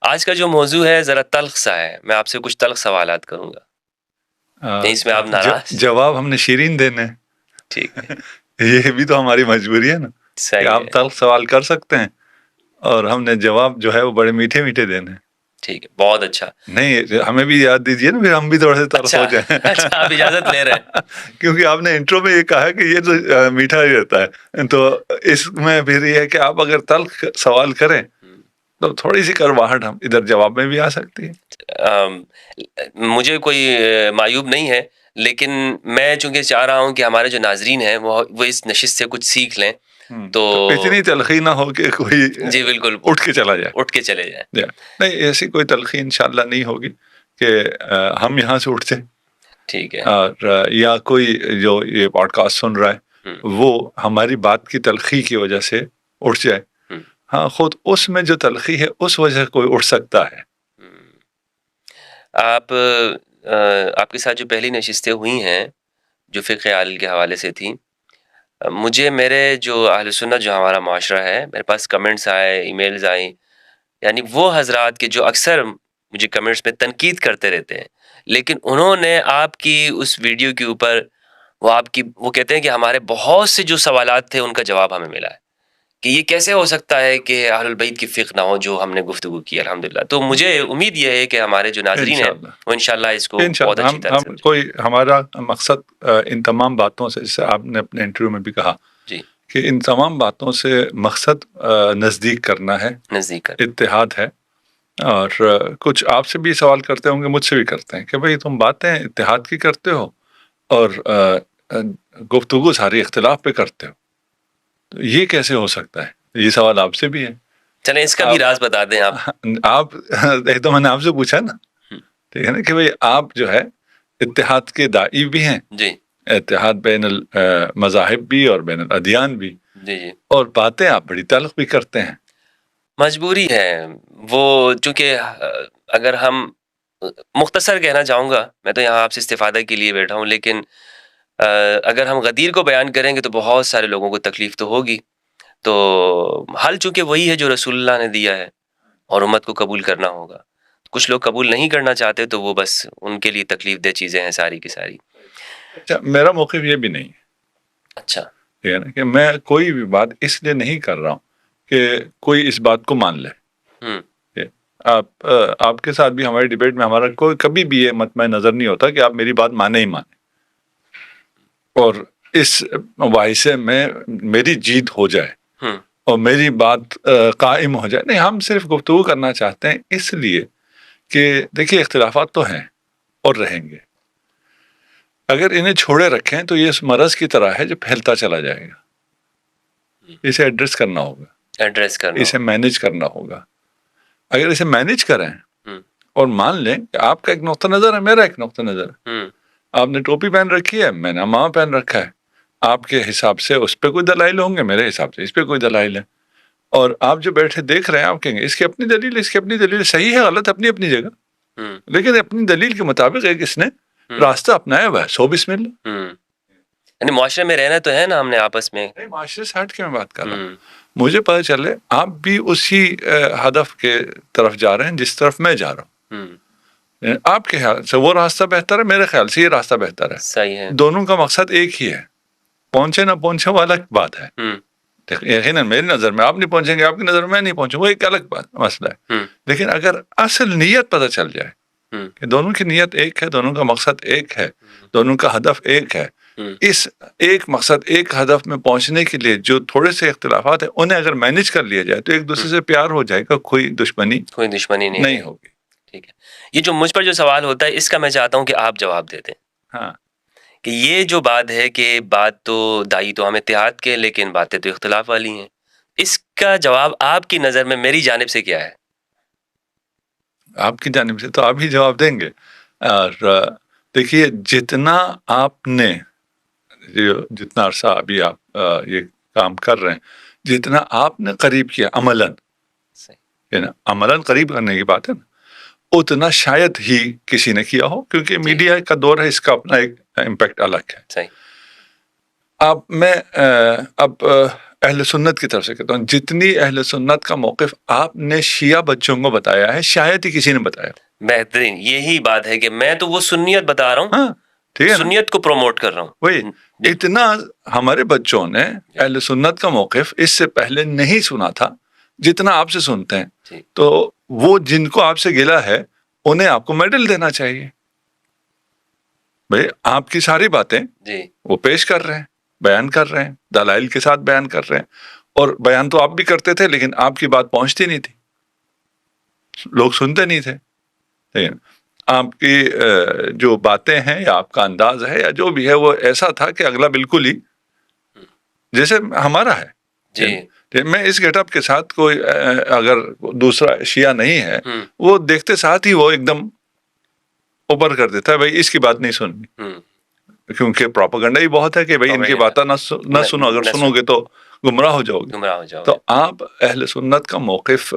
آج کا جو موضوع ہے ذرا تلخ سا ہے، میں آپ سے کچھ تلخ سوالات کروں گا، نہیں اس میں آپ ناراض؟ جواب ہم نے شیرین دینے ٹھیک ہے، یہ بھی تو ہماری مجبوری ہے نا کہ صحیح آپ ہے، تلخ سوال کر سکتے ہیں اور ہم نے جواب جو ہے وہ بڑے میٹھے میٹھے دینے. ٹھیک ہے، بہت اچھا. نہیں ہمیں بھی یاد دیجیے نا، پھر ہم بھی تھوڑے سے تلخ ہو جائیں. اچھا آپ اجازت لے رہے ہیں. کیونکہ آپ نے انٹرو میں یہ کہا کہ یہ تو میٹھا ہی رہتا ہے، تو اس میں پھر یہ ہے کہ آپ اگر تلخ سوال کریں تو تھوڑی سی کڑواہٹ ہم ادھر جواب میں بھی آ سکتی ہے. مجھے کوئی معیوب نہیں ہے، لیکن میں چونکہ چاہ رہا ہوں کہ ہمارے جو ناظرین ہیں وہ اس نشست سے کچھ سیکھ لیں، تو اتنی تلخی نہ ہو کہ کوئی جی بالکل اٹھ کے چلا جائے. اٹھ کے چلے جائیں. نہیں ایسی کوئی تلخی انشاءاللہ نہیں ہوگی کہ ہم یہاں سے اٹھتے. ٹھیک ہے. اور یا کوئی جو یہ پوڈ کاسٹ سن رہا ہے وہ ہماری بات کی تلخی کی وجہ سے اٹھ جائے. ہاں خود اس میں جو تلخی ہے اس وجہ سے کوئی اٹھ سکتا ہے. آپ کے ساتھ جو پہلی نشستیں ہوئی ہیں جو فقہ عال کے حوالے سے تھیں، مجھے میرے جو اہل سنت جو ہمارا معاشرہ ہے، میرے پاس کمنٹس آئے، ای میلز آئیں، یعنی وہ حضرات کے جو اکثر مجھے کمنٹس میں تنقید کرتے رہتے ہیں، لیکن انہوں نے آپ کی اس ویڈیو کے اوپر وہ کہتے ہیں کہ ہمارے بہت سے جو سوالات تھے ان کا جواب ہمیں ملا ہے کہ یہ کیسے ہو سکتا ہے کہ اہل البیت کی فقہ نہ ہو جو ہم نے گفتگو کی الحمدللہ. تو مجھے امید یہ ہے کہ ہمارے جو ناظرین ہیں وہ انشاءاللہ اس کو بہت اچھی طرح ہم کوئی ہمارا مقصد ان تمام باتوں سے، جیسے آپ نے اپنے انٹرویو میں بھی کہا جی کہ ان تمام باتوں سے مقصد نزدیک کرنا ہے، اتحاد ہے. اور کچھ آپ سے بھی سوال کرتے ہوں گے، مجھ سے بھی کرتے ہیں کہ بھئی تم باتیں اتحاد کی کرتے ہو اور گفتگو ساری اختلاف پہ کرتے ہو، تو یہ کیسے ہو سکتا ہے؟ یہ سوال آپ سے بھی ہے. چلیں اس کا بھی راز بتا دیں آپ. ایک تو میں نے آپ سے پوچھا نا، ٹھیک ہے نا، کہ بھئی آپ جو ہے اتحاد کے داعی بھی ہیں، جی اتحاد بین المذاہب بھی اور بین الادیان بھی، جی جی، اور باتیں آپ بڑی تلخ بھی کرتے ہیں. مجبوری ہے وہ، چونکہ اگر ہم مختصر کہنا چاہوں گا، میں تو یہاں آپ سے استفادہ کے لیے بیٹھا ہوں، لیکن اگر ہم غدیر کو بیان کریں گے تو بہت سارے لوگوں کو تکلیف تو ہوگی. تو حل چونکہ وہی ہے جو رسول اللہ نے دیا ہے اور امت کو قبول کرنا ہوگا. کچھ لوگ قبول نہیں کرنا چاہتے تو وہ بس ان کے لیے تکلیف دہ چیزیں ہیں ساری کی ساری. اچھا میرا موقف یہ بھی نہیں ہے. اچھا ٹھیک ہے نا، کہ میں کوئی بھی بات اس لیے نہیں کر رہا ہوں کہ کوئی اس بات کو مان لے. آپ کے ساتھ بھی ہماری ڈیبیٹ میں ہمارا کوئی کبھی بھی یہ مطمع نظر نہیں ہوتا کہ آپ میری بات مانے ہی مانے اور اس واحثے میں میری جیت ہو جائے اور میری بات قائم ہو جائے. نہیں، ہم صرف گفتگو کرنا چاہتے ہیں اس لیے کہ دیکھیے اختلافات تو ہیں اور رہیں گے. اگر انہیں چھوڑے رکھیں تو یہ اس مرض کی طرح ہے جو پھیلتا چلا جائے گا. اسے ایڈریس کرنا ہوگا، اسے مینیج کرنا ہوگا. اگر اسے مینیج کریں اور مان لیں کہ آپ کا ایک نقطہ نظر ہے، میرا ایک نقطہ نظر ہے، آپ نے ٹوپی پہن رکھی ہے، میں نے امامہ پہن رکھا ہے، آپ کے حساب سے اس پہ کوئی دلائل ہوں گے، میرے حساب سے اس پہ کوئی دلائل ہے، اور آپ جو بیٹھے دیکھ رہے ہیں آپ کہیں گے اس کی اپنی دلیل، اس کی اپنی دلیل، صحیح ہے غلط اپنی اپنی جگہ، لیکن اپنی دلیل کے مطابق ایک اس نے راستہ اپنایا ہوا ہے. سو بسم اللہ. یعنی معاشرے میں رہنا تو ہے نا ہم نے آپس میں. نہیں، معاشرے سے ہٹ کے میں بات کر رہا ہوں. مجھے پتہ چلے آپ بھی اسی ہدف کے طرف جا رہے ہیں جس طرف میں جا رہا ہوں. آپ کے خیال سے وہ راستہ بہتر ہے، میرے خیال سے یہ راستہ بہتر ہے. صحیح ہے. دونوں کا مقصد ایک ہی ہے. پہنچے نہ پہنچے وہ الگ بات ہے. یقیناً میری نظر میں آپ نہیں پہنچیں گے، آپ کی نظر میں میں نہیں پہنچوں، وہ ایک الگ مسئلہ ہے. لیکن اگر اصل نیت پتہ چل جائے کہ دونوں کی نیت ایک ہے، دونوں کا مقصد ایک ہے، دونوں کا ہدف ایک ہے، اس ایک مقصد ایک ہدف میں پہنچنے کے لیے جو تھوڑے سے اختلافات ہیں انہیں اگر مینیج کر لیا جائے تو ایک دوسرے سے پیار ہو جائے گا، کوئی دشمنی نہیں ہوگی. ٹھیک ہے. یہ جو مجھ پر جو سوال ہوتا ہے اس کا میں چاہتا ہوں کہ آپ جواب دے دیں. ہاں، کہ یہ جو بات ہے کہ بات تو دائی تو ہم اتحاد کے، لیکن باتیں تو اختلاف والی ہیں، اس کا جواب آپ کی نظر میں میری جانب سے کیا ہے؟ آپ کی جانب سے تو آپ ہی جواب دیں گے. اور دیکھیے جتنا آپ نے جتنا عرصہ ابھی آپ یہ کام کر رہے ہیں، جتنا آپ نے قریب کیا عملاً، عملاً قریب کرنے کی بات ہے نا، اتنا شاید ہی کسی نے کیا ہو، کیونکہ میڈیا کا دور ہے، اس کا اپنا ایک امپیکٹ الگ ہے. صحیح. اب اہل سنت کی طرف سے کہتا ہوں، جتنی اہل سنت کا موقف آپ نے شیعہ بچوں کو بتایا ہے شاید ہی کسی نے بتایا. بہترین یہی بات ہے کہ میں تو وہ سنیت بتا رہا ہوں. ہاں ٹھیک ہے نا، سنیت کو پروموٹ کر رہا ہوں. وہی اتنا ہمارے بچوں نے اہل سنت کا موقف اس سے پہلے نہیں سنا تھا جتنا آپ سے سنتے ہیں. تو وہ جن کو آپ سے گلا ہے انہیں آپ کو میڈل دینا چاہیے. بھائی آپ کی ساری باتیں وہ پیش کر رہے ہیں، بیان کر رہے ہیں، دلائل کے ساتھ بیان کر رہے ہیں. اور بیان تو آپ بھی کرتے تھے لیکن آپ کی بات پہنچتی نہیں تھی، لوگ سنتے نہیں تھے. لیکن آپ کی جو باتیں ہیں یا آپ کا انداز ہے یا جو بھی ہے وہ ایسا تھا کہ اگلا بالکل ہی جیسے ہمارا ہے. میں اس گیٹ اپ کے ساتھ کوئی اگر دوسرا شیعہ نہیں ہے وہ دیکھتے ساتھ ہی وہ ایک دم اوپر کر دیتا ہے بھائی اس کی بات نہیں سننی، کیونکہ پروپیگنڈا ہی بہت ہے کہ بھائی ان کی باتیں نہ سنو، اگر سنو گے تو گمراہ ہو جاؤ گے. تو آپ اہل سنت کا موقف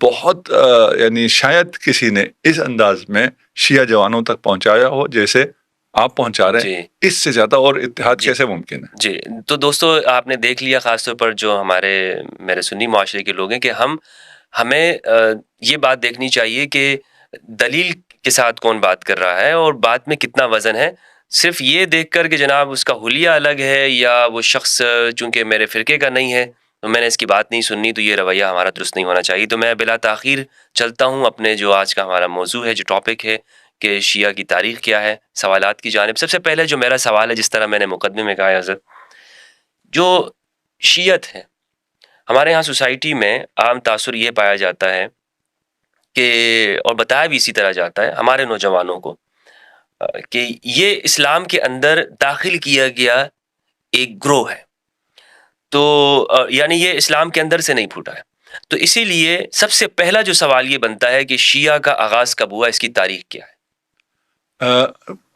بہت یعنی شاید کسی نے اس انداز میں شیعہ جوانوں تک پہنچایا ہو جیسے آپ پہنچا رہے ہیں. اس سے زیادہ اور اتحاد کیسے ممکن ہے؟ جی تو دوستو آپ نے دیکھ لیا، خاص طور پر جو میرے سنی معاشرے کے لوگ ہیں، کہ ہمیں یہ بات دیکھنی چاہیے کہ دلیل کے ساتھ کون بات کر رہا ہے اور بات میں کتنا وزن ہے. صرف یہ دیکھ کر کہ جناب اس کا حلیہ الگ ہے یا وہ شخص چونکہ میرے فرقے کا نہیں ہے تو میں نے اس کی بات نہیں سننی، تو یہ رویہ ہمارا درست نہیں ہونا چاہیے. تو میں بلا تاخیر چلتا ہوں اپنے جو آج کا ہمارا موضوع ہے، جو ٹاپک ہے کہ شیعہ کی تاریخ کیا ہے، سوالات کی جانب. سب سے پہلے جو میرا سوال ہے، جس طرح میں نے مقدمے میں کہا ہے حضرت، جو شیعت ہے ہمارے ہاں سوسائٹی میں عام تاثر یہ پایا جاتا ہے کہ، اور بتایا بھی اسی طرح جاتا ہے ہمارے نوجوانوں کو، کہ یہ اسلام کے اندر داخل کیا گیا ایک گروہ ہے، تو یعنی یہ اسلام کے اندر سے نہیں پھوٹا ہے. تو اسی لیے سب سے پہلا جو سوال یہ بنتا ہے کہ شیعہ کا آغاز کب ہوا، اس کی تاریخ کیا ہے؟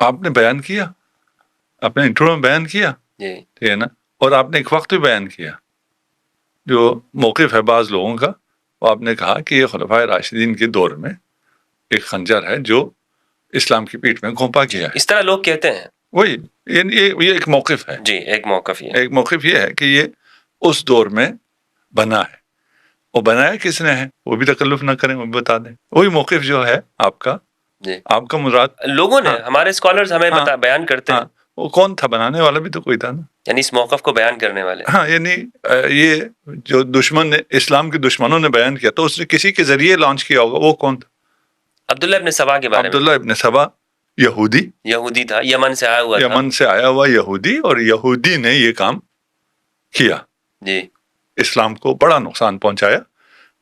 آپ نے بیان کیا، آپ نے انٹرو میں بیان کیا، ٹھیک ہے نا، اور آپ نے ایک وقت بھی بیان کیا جو موقف ہے بعض لوگوں کا. وہ آپ نے کہا کہ یہ خلفائے راشدین کے دور میں ایک خنجر ہے جو اسلام کی پیٹھ میں گھونپا گیا ہے. اس طرح لوگ کہتے ہیں. وہی یہ ایک موقف ہے. جی ایک موقف یہ ہے کہ یہ اس دور میں بنا ہے. اور بنایا کس نے ہے وہ بھی تکلف نہ کریں، وہ بھی بتا دیں. وہی موقف جو ہے آپ کا مراد لوگوں نے ہمارے اسکالرز ہمیں بیان کرتے ہیں. وہ کون تھا؟ بنانے والا بھی تو کوئی تھا نا، یعنی اس موقف کو بیان کرنے والے. ہاں یعنی یہ جو دشمن نے، اسلام کے دشمنوں نے بیان کیا تو اس نے کسی کے ذریعے لانچ کیا ہوگا. وہ کون تھا؟ عبداللہ ابن سبا کے بارے میں. عبداللہ ابن سبا یہودی تھا، یمن سے آیا ہوا تھا. یمن سے آیا ہوا یہودی، اور یہودی نے یہ کام کیا، اسلام کو بڑا نقصان پہنچایا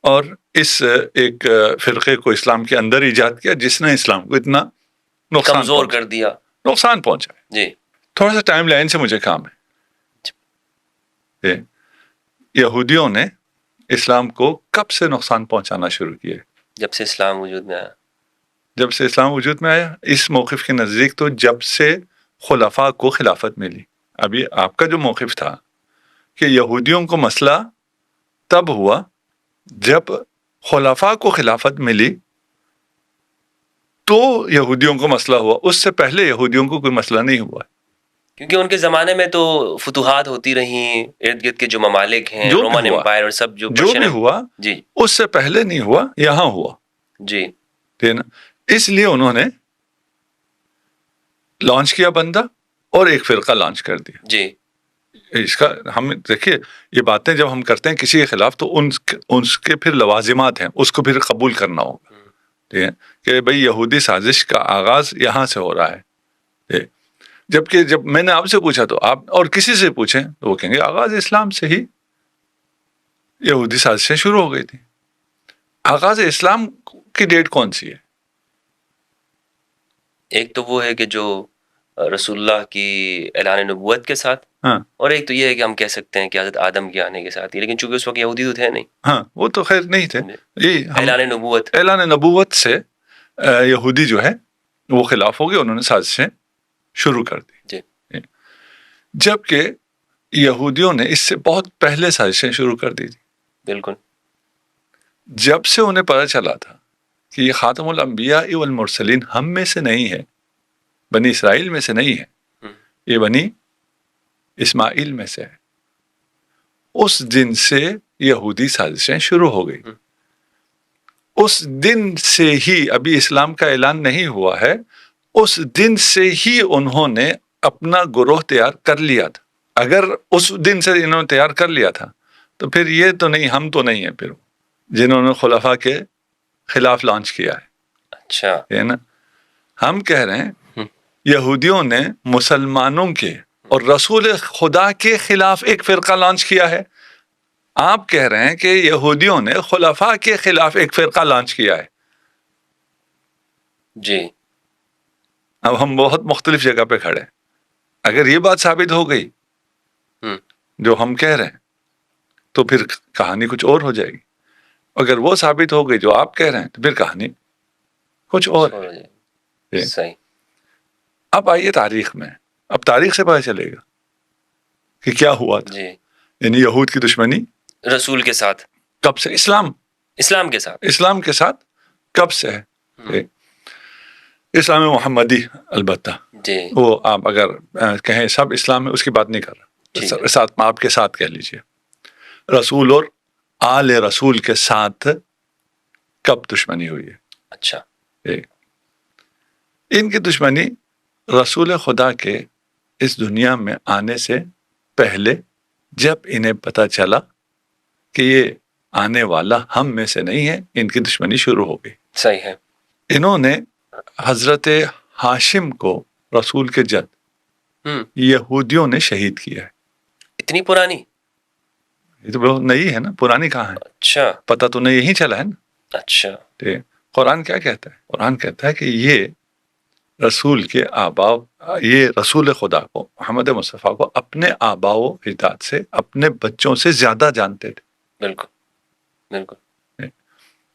اور اس ایک فرقے کو اسلام کے اندر ایجاد کیا جس نے اسلام کو اتنا کمزور کر دیا، نقصان پہنچایا. تھوڑا سا ٹائم لائن سے مجھے کام ہے. یہودیوں نے اسلام کو کب سے نقصان پہنچانا شروع کیا؟ جب سے اسلام وجود میں آیا. جب سے اسلام وجود میں آیا، اس موقف کے نزدیک تو جب سے خلفاء کو خلافت ملی. ابھی آپ کا جو موقف تھا کہ یہودیوں کو مسئلہ تب ہوا جب خلفاء کو خلافت ملی تو یہودیوں کو مسئلہ ہوا. اس سے پہلے یہودیوں کو کوئی مسئلہ نہیں ہوا، کیونکہ ان کے زمانے میں تو فتوحات ہوتی رہیں، ارد گرد کے جو ممالک ہیں، رومن امپائر اور سب جو بھی ہوا اس سے پہلے نہیں ہوا، یہاں ہوا. ٹھیک نا. اس لیے انہوں نے لانچ کیا بندہ اور ایک فرقہ لانچ کر دیا. اس کا ہم دیکھیے یہ باتیں جب ہم کرتے ہیں کسی کے خلاف تو ان کے پھر لوازمات ہیں، اس کو پھر قبول کرنا ہوگا. ٹھیک ہے کہ بھئی یہودی سازش کا آغاز یہاں سے ہو رہا ہے. جبکہ جب میں نے آپ سے پوچھا تو آپ اور کسی سے پوچھیں تو وہ کہیں گے آغاز اسلام سے ہی یہودی سازشیں شروع ہو گئی تھی. آغاز اسلام کی ڈیٹ کون سی ہے؟ ایک تو وہ ہے کہ جو رسول اللہ کی اعلان نبوت کے ساتھ، اور ایک تو یہ ہے کہ ہم کہہ سکتے ہیں کہ حضرت آدم کے آنے کے ساتھ ہی، لیکن چونکہ اس وقت یہودی تو تھے نہیں. وہ تو خیر نہیں تھے. اعلان نبوت سے یہودی جو ہے وہ خلاف ہو گئے، انہوں نے سازشیں شروع کر دی. جبکہ یہودیوں نے اس سے بہت پہلے سازشیں شروع کر دی تھی. بالکل. جب سے انہیں پتہ چلا تھا کہ یہ خاتم الانبیاء والمرسلین ہم میں سے نہیں ہے، بنی اسرائیل میں سے نہیں ہے، یہ بنی اسماعیل میں سے ہے، اس دن سے یہودی سازشیں شروع ہو گئی. اس دن سے ہی، ابھی اسلام کا اعلان نہیں ہوا ہے، اس دن سے ہی انہوں نے اپنا گروہ تیار کر لیا تھا. اگر اس دن سے انہوں نے تیار کر لیا تھا تو پھر یہ تو نہیں، ہم تو نہیں ہیں پھر جنہوں نے خلفاء کے خلاف لانچ کیا ہے. اچھا ہے نا. ہم کہہ رہے ہیں یہودیوں نے مسلمانوں کے اور رسول خدا کے خلاف ایک فرقہ لانچ کیا ہے. آپ کہہ رہے ہیں کہ یہودیوں نے خلفاء کے خلاف ایک فرقہ لانچ کیا ہے. جی. اب ہم بہت مختلف جگہ پہ کھڑے ہیں. اگر یہ بات ثابت ہو گئی جو ہم کہہ رہے ہیں تو پھر کہانی کچھ اور ہو جائے گی. اگر وہ ثابت ہو گئی جو آپ کہہ رہے ہیں تو پھر کہانی کچھ اور ہے. صحیح. اب آئیے تاریخ میں. اب تاریخ سے پتہ چلے گا کہ کیا ہوا تھا. جی. یعنی یہود کی دشمنی رسول کے ساتھ کب سے؟ اسلام کے ساتھ. اسلام کے ساتھ کب سے ہے؟ اسلام محمدی البتہ. جی. وہ آپ اگر کہیں سب اسلام میں، اس کی بات نہیں کر رہا. ساتھ آپ کے ساتھ کہہ لیجئے رسول اور آل رسول کے ساتھ کب دشمنی ہوئی ہے. اچھا. ان کی دشمنی رسول خدا کے اس دنیا میں آنے سے پہلے، جب انہیں پتہ چلا کہ یہ آنے والا ہم میں سے نہیں ہے، ان کی دشمنی شروع ہو گئی. صحیح ہے. انہوں نے حضرت ہاشم کو، رسول کے جد، یہودیوں نے شہید کیا ہے. اتنی پرانی؟ یہ تو بہت نئی ہے نا، پرانی کہاں ہے. اچھا. پتہ تو نہیں یہی چلا ہے نا. اچھا. قرآن کیا کہتا ہے؟ قرآن کہتا ہے کہ یہ رسول کے آباء، یہ رسول خدا کو، محمد مصطفیٰ کو، اپنے آباء و اجداد سے، اپنے بچوں سے زیادہ جانتے تھے. بالکل بالکل.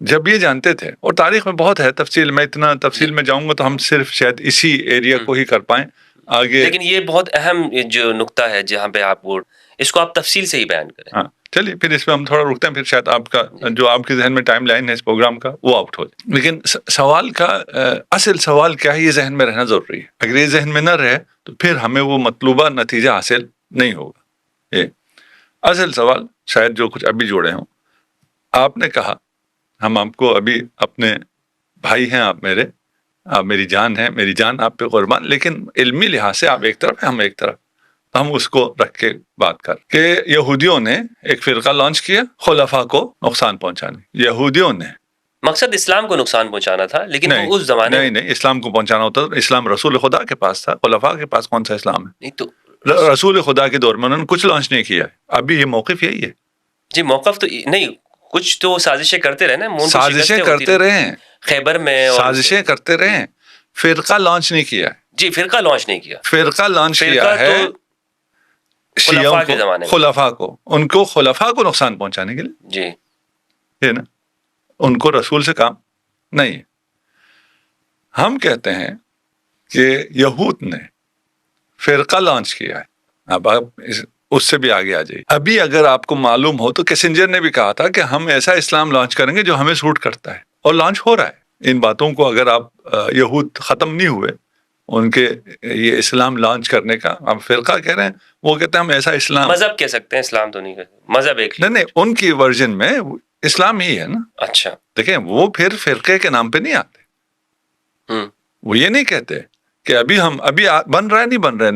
جب یہ جانتے تھے، اور تاریخ میں بہت ہے تفصیل، میں اتنا تفصیل میں جاؤں گا تو ہم صرف شاید اسی ایریا کو ہی کر پائیں آگے. لیکن یہ بہت اہم جو نقطہ ہے جہاں پہ آپ اس کو آپ تفصیل سے ہی بیان کریں. ہاں چلیے پھر اس پہ ہم تھوڑا رکتے ہیں، پھر شاید آپ کا جو آپ کے ذہن میں ٹائم لائن ہے اس پروگرام کا وہ آؤٹ ہو جائے. لیکن سوال کا اصل سوال کیا ہے، یہ ذہن میں رہنا ضروری ہے. اگر یہ ذہن میں نہ رہے تو پھر ہمیں وہ مطلوبہ نتیجہ حاصل نہیں ہوگا. یہ اصل سوال شاید جو کچھ ابھی جوڑے ہوں. آپ نے کہا ہم آپ کو ابھی اپنے بھائی ہیں، آپ میرے، آپ میری جان ہیں، میری جان آپ پہ قربان، لیکن علمی لحاظ سے آپ ایک طرف ہیں، ہم ایک طرف. ہم اس کو رکھ کے بات کر کہ یہودیوں نے ایک فرقہ لانچ کیا خلفاء کو نقصان پہنچانے. یہودیوں نے مقصد اسلام کو نقصان پہنچانا تھا، لیکن وہ اس زمانے نہیں اسلام کو پہنچانا ہوتا تھا. اسلام رسول خدا کے پاس تھا، خلفاء کے پاس کون سا اسلام ہے؟ نہیں تو رسول خدا کے دور میں انہوں نے کچھ لانچ نہیں کیا ہے. ابھی یہ موقف یہی ہے. جی موقف تو نہیں، کچھ تو سازشیں کرتے رہے نا. سازشیں کرتے رہے ہیں خیبر میں، سازشیں کرتے رہے ہیں. فرقہ لانچ نہیں کیا. جی فرقہ لانچ نہیں کیا. فرقہ لانچ کیا ہے شیعوں کو، خلفاء کو، ان کو خلفاء کو نقصان پہنچانے کے لیے. جی ہے نا. ان کو رسول سے کام نہیں. ہم کہتے ہیں کہ یہود نے فرقہ لانچ کیا ہے. اب آپ اس سے بھی آگے آ جائیے. ابھی اگر آپ کو معلوم ہو تو کیسنجر نے بھی کہا تھا کہ ہم ایسا اسلام لانچ کریں گے جو ہمیں سوٹ کرتا ہے، اور لانچ ہو رہا ہے. ان باتوں کو اگر آپ یہود ختم نہیں ہوئے ان کے یہ اسلام لانچ کرنے کا، ہم فرقہ کہہ رہے ہیں، وہ کہتے ہیں ہم ایسا اسلام، مذہب کہہ سکتے ہیں، اسلام تو نہیں کہتے، مذہب ایک نہیں ان کی ورژن میں اسلام ہی ہے نا. اچھا دیکھیں وہ پھر فرقے کے نام پہ نہیں آتے. وہ یہ نہیں کہتے کہ ابھی بن رہا ہے، نہیں بن رہا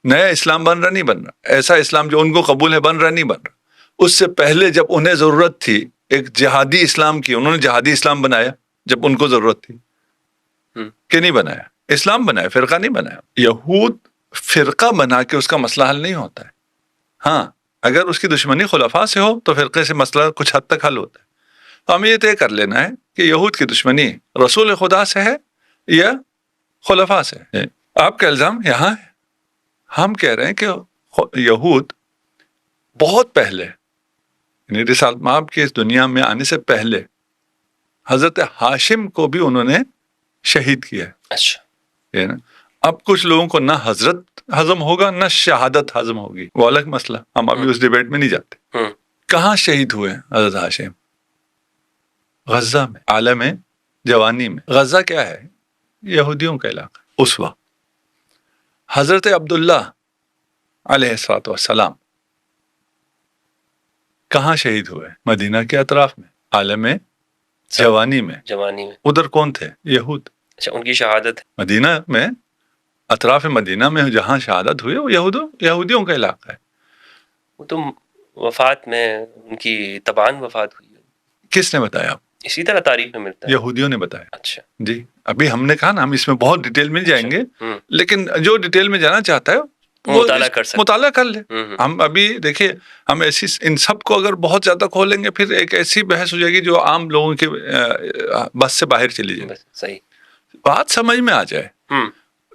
نیا اسلام بن رہا نہیں بن رہا، ایسا اسلام جو ان کو قبول ہے بن رہا نہیں بن رہا. اس سے پہلے جب انہیں ضرورت تھی ایک جہادی اسلام کی، انہوں نے جہادی اسلام بنایا جب ان کو ضرورت تھی کہ نہیں بنایا. اسلام بنایا، فرقہ نہیں بنایا. یہود فرقہ بنا کے اس کا مسئلہ حل نہیں ہوتا ہے. ہاں اگر اس کی دشمنی خلفاء سے ہو تو فرقے سے مسئلہ کچھ حد تک حل ہوتا ہے. تو ہمیں یہ طے کر لینا ہے کہ یہود کی دشمنی رسول خدا سے ہے یا خلفاء سے ہے. آپ کا الزام یہاں ہے. ہم کہہ رہے ہیں کہ یہود بہت پہلے، یعنی رسالت مآب کی اس دنیا میں آنے سے پہلے حضرت ہاشم کو بھی انہوں نے شہید کیا ہے. اچھا. اب کچھ لوگوں کو نہ حضرت ہضم ہوگا نہ شہادت ہضم ہوگی، وہ الگ مسئلہ، ہم ابھی اس ڈیبیٹ میں نہیں جاتے. کہاں شہید ہوئے حضرت ہاشم؟ غزہ میں، عالم جوانی میں. غزہ کیا ہے؟ یہودیوں کا علاقہ. اس وقت حضرت عبداللہ علیہ السلام کہاں شہید ہوئے؟ مدینہ کے اطراف میں، عالم جوانی میں. ادھر کون تھے؟ یہود. اچھا، ان کی شہادت مدینہ میں، اطراف مدینہ میں جہاں شہادت ہوئی وہ یہودیوں کا علاقہ ہے. وہ تو وفات میں ان کی تبان وفات ہوئی. کس نے بتایا؟ اسی طرح تاریخ میں ملتا ہے، یہودیوں نے بتایا. اچھا جی، ابھی ہم نے کہا نا ہم اس میں بہت ڈیٹیل مل جائیں گے، لیکن جو ڈیٹیل میں جانا چاہتا ہے وہ مطالعہ کر لے. ہم ابھی دیکھیے، ہم ایسی ان سب کو اگر بہت زیادہ کھولیں گے پھر ایک ایسی بحث ہو جائے گی جو عام لوگوں کے بس سے باہر چلی جائے. صحیح بات سمجھ میں آ جائے.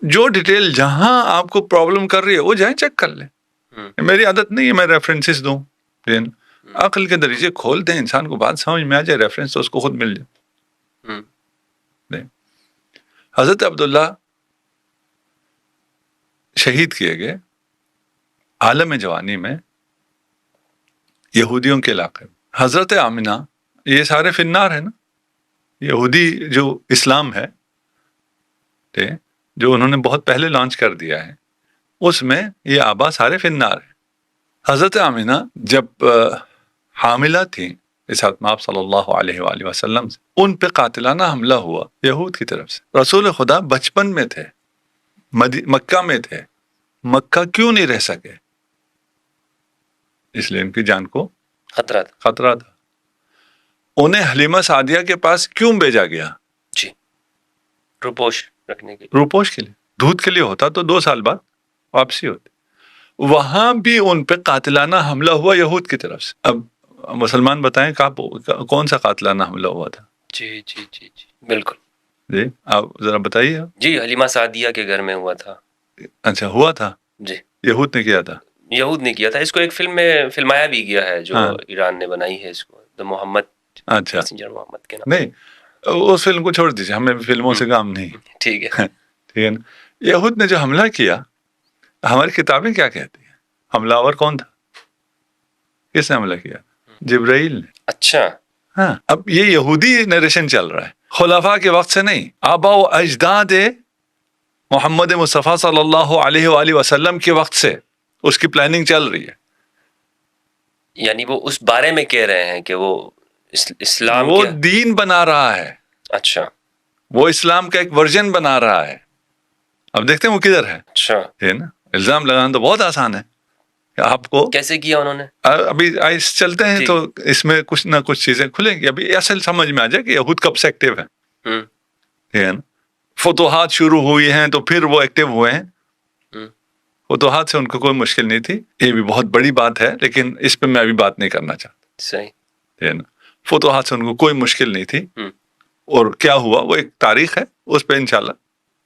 جو ڈیٹیل جہاں آپ کو پرابلم کر رہی ہے وہ جائیں چیک کر لیں. میری عادت نہیں ہے میں ریفرنسز دوں، لیکن عقل کے دریچے کھول دیں، انسان کو بات سمجھ میں آ جائے، ریفرنس تو اس کو خود مل جائے. حضرت عبداللہ شہید کیے گئے عالم جوانی میں، یہودیوں کے علاقے میں. حضرت آمنہ، یہ سارے فی النار ہے نا. یہودی جو اسلام ہے جو انہوں نے بہت پہلے لانچ کر دیا ہے، اس میں یہ آبا سارے فی النار ہیں. حضرت آمنہ جب حاملہ تھیں اسحاق آپ صلی اللہ علیہ وآلہ وسلم سے، ان پہ قاتلانہ حملہ ہوا یہود کی طرف سے. رسول خدا بچپن میں تھے، مکہ میں تھے. مکہ کیوں نہیں رہ سکے؟ اس لیے ان کی جان کو خطرہ تھا. انہیں حلیمہ سعدیہ کے پاس کیوں بھیجا گیا؟ جی، روپوش رکھنے کے لیے. روپوش کے لیے. دودھ کے لیے ہوتا تو 2 سال بعد واپسی ہوتی. وہاں بھی ان پہ قاتلانہ حملہ ہوا یہود کی طرف سے. اب مسلمان بتائیں کون سا قاتلانہ حملہ ہوا تھا؟ جی جی جی جی بالکل. جی آپ ذرا بتائیے. جی، حلیمہ سعدیہ کے گھر میں ہوا تھا. اچھا، ہوا تھا. جی، یہود نے کیا تھا. یہود نے کیا تھا. اس کو ایک فلم میں فلمایا بھی گیا ہے جو ایران نے بنائی ہے، اس کو محمد. اچھا، محمد کے نام. نہیں اس فلم کو چھوڑ دیجیے، ہمیں فلموں سے کام نہیں. ٹھیک ہے ٹھیک ہے نا. یہود نے جو حملہ کیا، ہماری کتابیں کیا کہتی ہیں؟ حملہ آور کون تھا؟ کس نے حملہ کیا؟ جبرائیل نے. اچھا. ہاں، اب یہ یہودی نریشن چل رہا ہے، خلفاء کے وقت سے نہیں. آبا و اجداد محمد مصطفیٰ صلی اللہ علیہ وآلہ وسلم کے وقت سے اس کی پلاننگ چل رہی ہے. یعنی وہ اس بارے میں کہہ رہے ہیں کہ وہ اسلام وہ دین بنا رہا ہے. اچھا، وہ اسلام کا ایک ورژن بنا رہا ہے. اب دیکھتے ہیں وہ کدھر ہے. اچھا ہے نا. الزام لگانا تو بہت آسان ہے. آپ کو کیسے کیا انہوں نے؟ ابھی آئس چلتے ہیں تو اس میں کچھ نہ کچھ چیزیں کھلیں گی. ابھی اصل سمجھ میں آ جائے کہ یہود کب سے ایکٹیو ہے نا. فتوحات شروع ہوئی ہیں تو پھر وہ ایکٹیو ہوئے ہیں. فتوحات سے ان کو کوئی مشکل نہیں تھی. یہ بھی بہت بڑی بات ہے، لیکن اس پہ میں ابھی بات نہیں کرنا چاہتا. صحیح ہے نا. فتوحات سے ان کو کوئی مشکل نہیں تھی. اور کیا ہوا وہ ایک تاریخ ہے، اس پہ انشاءاللہ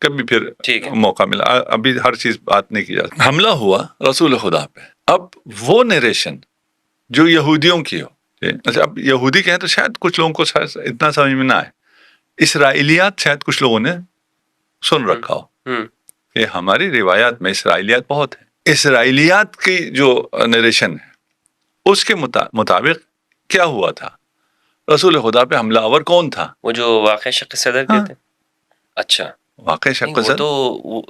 کبھی پھر موقع ملا. ابھی ہر چیز بات نہیں کی جاتی. حملہ ہوا رسول خدا پہ. اب وہ نریشن جو یہودیوں کی ہو، اچھا اب یہودی کہیں تو شاید کچھ لوگوں کو اتنا سمجھ میں نہ آئے. اسرائیلیات شاید کچھ لوگوں نے سن رکھا ہو کہ ہماری روایات میں اسرائیلیات بہت ہیں. اسرائیلیات کی جو نریشن ہے اس کے مطابق کیا ہوا تھا؟ رسول خدا پہ حملہ آور کون تھا؟ وہ جو واقع شق صدر کہتے ہیں. اچھا، واقع شق صدر تو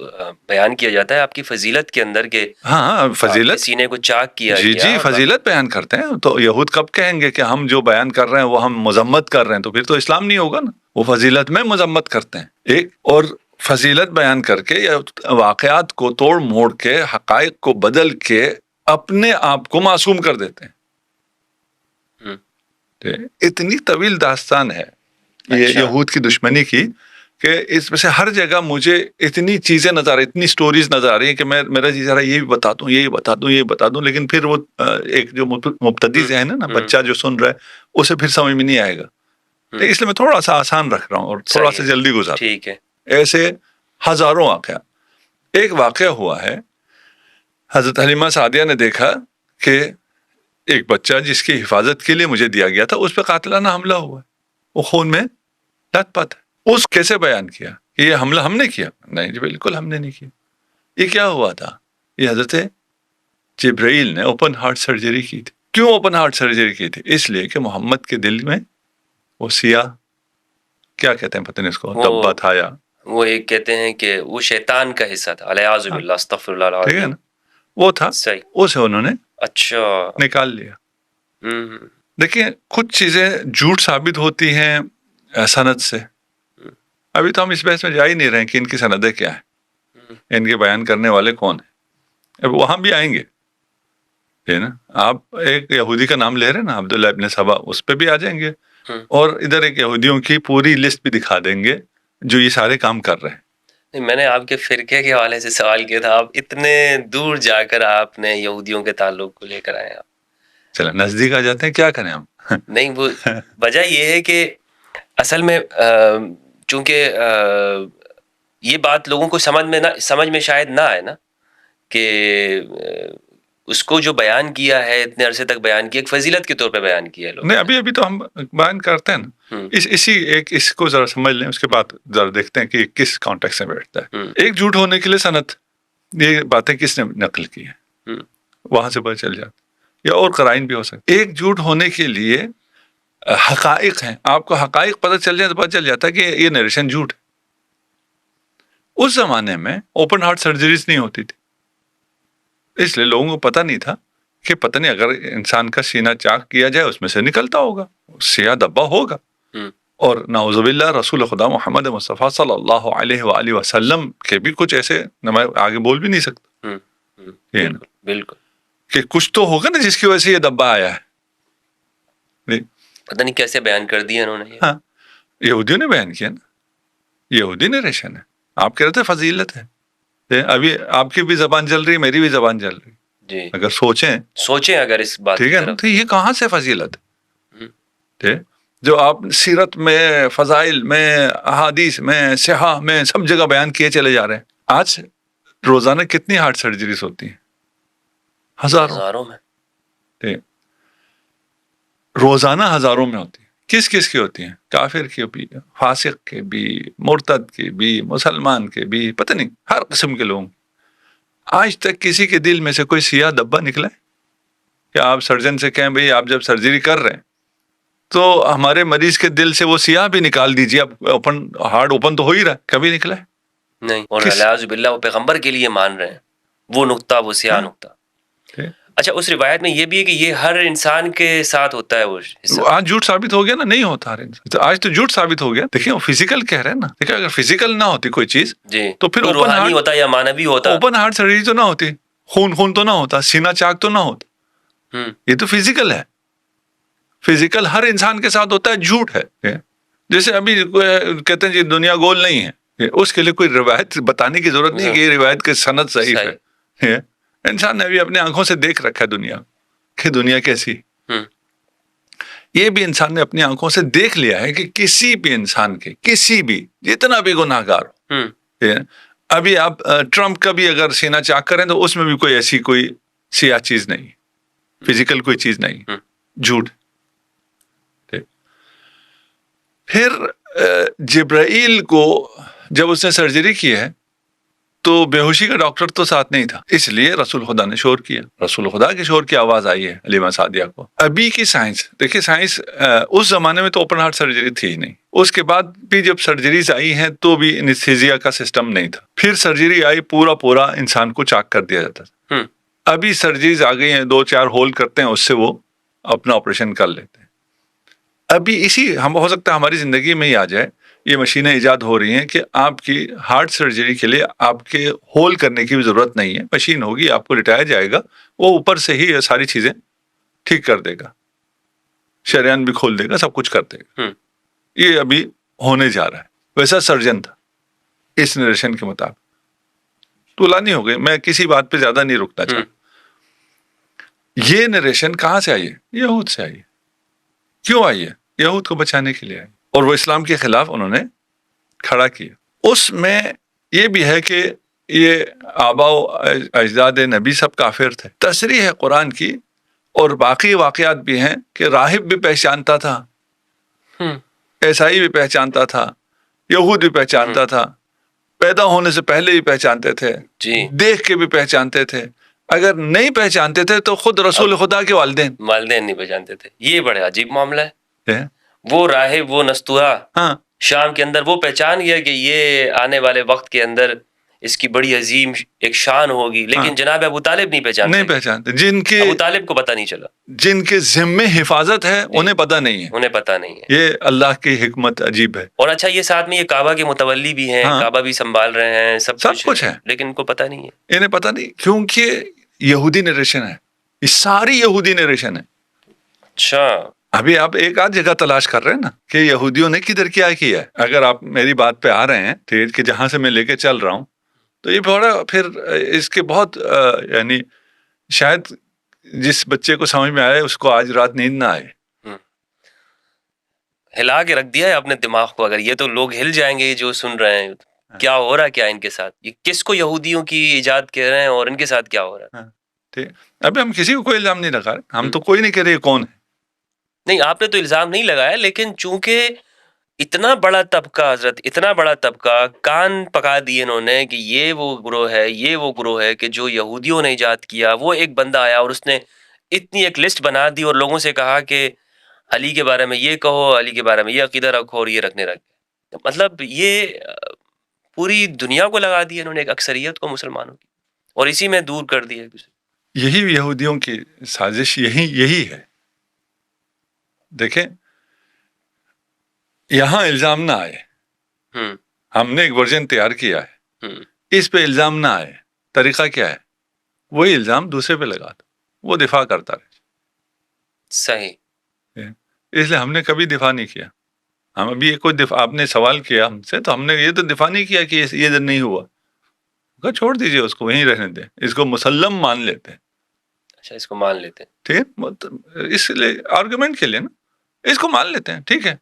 بیان کیا جاتا ہے آپ کی فضیلت کے اندر کہ ہاں فضیلت سینے کو چاک کیا. جی فضیلت بیان کرتے ہیں. تو یہود کب کہیں گے کہ ہم جو بیان کر رہے ہیں وہ ہم مذمت کر رہے ہیں؟ تو پھر تو اسلام نہیں ہوگا نا. وہ فضیلت میں مذمت کرتے ہیں ایک، اور فضیلت بیان کر کے یا واقعات کو توڑ موڑ کے حقائق کو بدل کے اپنے آپ کو معصوم کر دیتے ہیں. اتنی طویل داستان ہے یہ یہود کی دشمنی کی کہ اس میں سے ہر جگہ مجھے اتنی چیزیں نظر آ رہی، اتنی سٹوریز نظر آ رہی ہیں کہ میرا جی ذرا یہ بھی بتا دوں، یہ بتا دوں، لیکن پھر وہ ایک جو مبتدی ذہن ہے نا، بچہ جو سن رہا ہے اسے پھر سمجھ میں نہیں آئے گا. اس لیے میں تھوڑا سا آسان رکھ رہا ہوں اور تھوڑا سا جلدی گزار. ٹھیک ہے. ایسے ہزاروں واقعہ. ایک واقعہ ہوا ہے، حضرت حلیمہ سعدیہ نے دیکھا کہ ایک بچہ جس کی حفاظت کے لیے مجھے دیا گیا تھا اس پہ قاتلانہ حملہ ہوا ہے، وہ خون میں لت پت ہے. اس کیسے بیان کیا کہ یہ حملہ ہم نے کیا؟ نہیں جی بالکل ہم نے نہیں کیا. یہ کیا ہوا تھا؟ یہ حضرت جبرائیل نے اوپن ہارٹ سرجری کی تھی. کیوں اوپن ہارٹ سرجری کی تھی؟ اس لیے کہ محمد کے دل میں وہ سیاہ کیا کہتے ہیں پتہ نہیں اس کو، دبا تھا، یا وہ ایک کہتے ہیں کہ وہ شیطان کا حصہ تھا. الیاذ باللہ، استغفر اللہ العظیم. ٹھیک ہے نا، وہ تھا. صحیح. اسے انہوں نے اچھا نکال لیا. دیکھیں کچھ چیزیں جھوٹ ثابت ہوتی ہیں سند سے. ابھی تو ہم اس بحث میں جا ہی نہیں رہے کہ ان کی سندیں کیا ہیں, ان کے بیان کرنے والے کون ہیں. اب وہاں بھی آئیں گے نا. آپ ایک یہودی کا نام لے رہے ہیں نا, عبداللہ ابن سبا, اس پہ بھی آ جائیں گے, اور ادھر ایک یہودیوں کی پوری لسٹ بھی دکھا دیں گے جو یہ سارے کام کر رہے ہیں. میں نے آپ کے فرقے کے حوالے سے سوال کیا تھا, آپ اتنے دور جا کر آپ نے یہودیوں کے تعلق کو لے کر آئے ہیں. چلو نزدیک آ جاتے ہیں, کیا کریں ہم. نہیں, وہ وجہ یہ ہے کہ اصل میں چونکہ یہ بات لوگوں کو سمجھ میں شاید نہ آئے نا, کہ اس کو جو بیان کیا ہے اتنے عرصے تک بیان کیا, ایک فضیلت کے طور پہ بیان کیا ہے لوگ. نہیں, ابھی تو ہم بیان کرتے ہیں نا, اس کو ذرا سمجھ لیں, اس کے بعد ذرا دیکھتے ہیں کہ کس کانٹیکس میں بیٹھتا ہے. ایک جھوٹ ہونے کے لیے سند, یہ باتیں کس نے نقل کی ہے, وہاں سے پتہ چل جاتا, یا اور قرائن بھی ہو سکتے. ایک جھوٹ ہونے کے لیے حقائق ہیں, آپ کو حقائق پتہ چل جائے تو پتہ چل جاتا ہے کہ یہ نریشن جھوٹ ہے. اس زمانے میں اوپن ہارٹ سرجریز نہیں ہوتی تھی, اس لیے لوگوں کو پتہ نہیں تھا کہ پتہ نہیں اگر انسان کا سینہ چاک کیا جائے اس میں سے نکلتا ہوگا, سیاہ دبا ہوگا. اور نعوذ باللہ رسول خدا محمد مصطفیٰ صلی اللہ علیہ وآلہ وسلم کے بھی کچھ ایسے, میں آگے بول بھی نہیں سکتا, بالکل, کہ کچھ تو ہوگا نا جس کی وجہ سے یہ دبا آیا ہے. پتہ نہیں کیسے بیان کر دیا انہوں نے. ہاں, یہودیوں نے بیان کیا نا, یہودی نریشن ہے. آپ کہہ رہے تھے فضیلت ہے, ابھی آپ کی بھی زبان چل رہی ہے, میری بھی زبان چل رہی ہے. اگر سوچیں اگر اس بات, ٹھیک ہے نا, تو یہ کہاں سے فضیلت ہے جو آپ سیرت میں, فضائل میں, احادیث میں, صحاح میں, سب جگہ بیان کیے چلے جا رہے ہیں. آج روزانہ کتنی ہارٹ سرجریز ہوتی ہیں؟ ہزاروں میں. روزانہ ہزاروں میں ہوتی ہیں. کس کی ہوتی ہیں؟ کافر کی بھی, فاسق کے بھی, مرتد کے بھی, مسلمان کے بھی, پتہ نہیں ہر قسم کے لوگ. آج تک کسی کے دل میں سے کوئی سیاہ دبا نکلا ہے کہ آپ سرجن سے کہیں بھئی آپ جب سرجری کر رہے ہیں تو ہمارے مریض کے دل سے وہ سیاہ بھی نکال دیجیے, اب اوپن ہارٹ اوپن تو ہو ہی رہا ہے, کبھی نکلا ہے نہیں. اور اعوذ باللہ وہ پیغمبر کے لیے مان رہے ہیں وہ نقطہ, وہ سیاہ نقطہ. اچھا, اس روایت میں یہ بھی ہے کہ یہ ہر انسان کے ساتھ ہوتا ہے وہ حصہ. آج جھوٹ ثابت ہو گیا نا, نہیں ہوتا ہر انسان. آج تو جھوٹ ثابت ہو گیا. دیکھیں وہ فزیکل کہہ رہے ہیں نا, دیکھیں اگر فزیکل نہ ہوتی کوئی چیز تو پھر روحانی ہوتا یا مانوی ہوتا, اوپن ہارٹ سرجری تو نہ ہوتی, خون تو نہ ہوتا, سینہ چاک تو نہ ہوتا. یہ تو فزیکل ہے, فزیکل ہر انسان کے ساتھ ہوتا ہے. جھوٹ ہے جیسے ابھی کہتے ہیں جی دنیا گول نہیں ہے, اس کے لیے کوئی روایت بتانے کی ضرورت نہیں کہ یہ روایت کی سند صحیح ہے. انسان نے ابھی اپنے آنکھوں سے دیکھ رکھا ہے دنیا کہ دنیا کیسی. یہ بھی انسان نے اپنی آنکھوں سے دیکھ لیا ہے کہ کسی بھی انسان کے, کسی بھی جتنا بھی گناہ گار ہو, ابھی آپ ٹرمپ کا بھی اگر سینہ چاک کریں تو اس میں بھی کوئی ایسی کوئی سیاہ چیز نہیں, فزیکل کوئی چیز نہیں, جھوٹ. پھر جبرائیل کو جب اس نے سرجری کی ہے تو بے ہوشی کا ڈاکٹر تو ساتھ نہیں تھا, اس لیے رسول خدا نے شور کیا, رسول خدا کے شور کی آواز آئی ہے حلیمہ سعدیہ کو. ابھی کی سائنس دیکھیے, سائنس اس زمانے میں تو اوپن ہارٹ سرجری تھی ہی نہیں, اس کے بعد بھی جب سرجریز آئی ہیں تو بھی انستھیزیا کا سسٹم نہیں تھا. پھر سرجری آئی, پورا انسان کو چاک کر دیا جاتا تھا. ابھی سرجریز آ گئی ہیں, 2-4 ہول کرتے ہیں, اس سے وہ اپنا آپریشن کر لیتے ہیں. ابھی اسی ہم ہو سکتا ہے ہماری زندگی میں ہی آ جائے, یہ مشینیں ایجاد ہو رہی ہیں کہ آپ کی ہارٹ سرجری کے لیے آپ کے ہول کرنے کی بھی ضرورت نہیں ہے. مشین ہوگی, آپ کو لٹایا جائے گا, وہ اوپر سے ہی یہ ساری چیزیں ٹھیک کر دے گا, شریان بھی کھول دے گا, سب کچھ کر دے گا. یہ ابھی ہونے جا رہا ہے. ویسا سرجن تھا اس نریشن کے مطابق. طولانی نہیں ہو گئی, میں کسی بات پہ زیادہ نہیں رکنا چاہتا. یہ نریشن کہاں سے آئی ہے؟ یہود سے آئی ہے. کیوں آئی ہے؟ یہود کو بچانے کے لیے آئی, اور وہ اسلام کے خلاف انہوں نے کھڑا کیا. اس میں یہ بھی ہے کہ یہ آبا و اجداد نبی سب کافر تھے. تصریح ہے قرآن کی, اور باقی واقعات بھی ہیں کہ راہب بھی پہچانتا تھا, عیسائی بھی پہچانتا تھا, یہود بھی پہچانتا تھا, پیدا ہونے سے پہلے بھی پہچانتے تھے, دیکھ کے بھی پہچانتے تھے. اگر نہیں پہچانتے تھے تو خود رسول خدا کے والدین نہیں پہچانتے تھے. یہ بڑے عجیب معاملہ ہے. وہ راہب, وہ نستوہا شام کے اندر وہ پہچان گیا کہ یہ آنے والے وقت کے اندر اس کی بڑی عظیم ایک شان ہوگی، لیکن جناب ابو طالب نہیں پہچانتے، جن کے ابو طالب کو پتہ نہیں چلا، جن کے ذمے حفاظت ہے انہیں پتہ نہیں ہے، یہ اللہ کی حکمت عجیب ہے۔ اور اچھا، یہ ساتھ میں یہ کعبہ کے متولی بھی ہیں، کعبہ بھی سنبھال رہے ہیں، سب کچھ ہے، لیکن ان کو پتہ نہیں ہے، انہیں پتہ نہیں، کیونکہ یہودی نریشن ہے، یہ ساری یہودی نریشن ہے۔ اچھا، ابھی آپ ایک آدھ جگہ تلاش کر رہے ہیں نا کہ یہودیوں نے کدھر کیا ہے۔ اگر آپ میری بات پہ آ رہے ہیں ٹھیک کہ جہاں سے میں لے کے چل رہا ہوں، تو یہ بڑا پھر اس کے بہت یعنی شاید جس بچے کو سمجھ میں آئے اس کو آج رات نیند نہ آئے۔ ہلا کے رکھ دیا ہے اپنے دماغ کو، اگر یہ تو لوگ ہل جائیں گے جو سن رہے ہیں، کیا ہو رہا ہے، کیا ان کے ساتھ، یہ کس کو یہودیوں کی ایجاد کہہ رہے ہیں اور ان کے ساتھ کیا ہو رہا ہے۔ ٹھیک، ابھی ہم کسی کو کوئی الزام نہیں لگا رہے، ہم تو کوئی نہیں کہہ رہے کون ہے، نہیں آپ نے تو الزام نہیں لگایا، لیکن چونکہ اتنا بڑا طبقہ، حضرت اتنا بڑا طبقہ کان پکا دیے انہوں نے کہ یہ وہ گروہ ہے، یہ وہ گروہ ہے کہ جو یہودیوں نے ایجاد کیا۔ وہ ایک بندہ آیا اور اس نے اتنی ایک لسٹ بنا دی اور لوگوں سے کہا کہ علی کے بارے میں یہ کہو، علی کے بارے میں یہ عقیدہ رکھو اور یہ رکھنے رکھے، مطلب یہ پوری دنیا کو لگا دیا انہوں نے، ایک اکثریت کو مسلمانوں کی، اور اسی میں دور کر دیا۔ یہی یہودیوں کی سازش یہی ہے۔ دیکھیں یہاں الزام نہ آئے، ہم نے ایک ورژن تیار کیا ہے، اس پہ الزام نہ آئے، طریقہ کیا ہے؟ وہی الزام دوسرے پہ لگا دو، وہ دفاع کرتا رہے۔ صحیح، اس لیے ہم نے کبھی دفاع نہیں کیا۔ ہم ابھی کوئی دفاع، آپ نے سوال کیا ہم سے تو ہم نے یہ تو دفاع نہیں کیا کہ یہ نہیں ہوا، چھوڑ دیجئے اس کو، وہیں رہنے دیں، اس کو مسلم مان لیتے ہیں۔ اچھا، اس کو مان لیتے ہیں، ٹھیک، اس لیے آرگومنٹ کے لیے نا اس کو مان لیتے ہیں، ٹھیک ہے،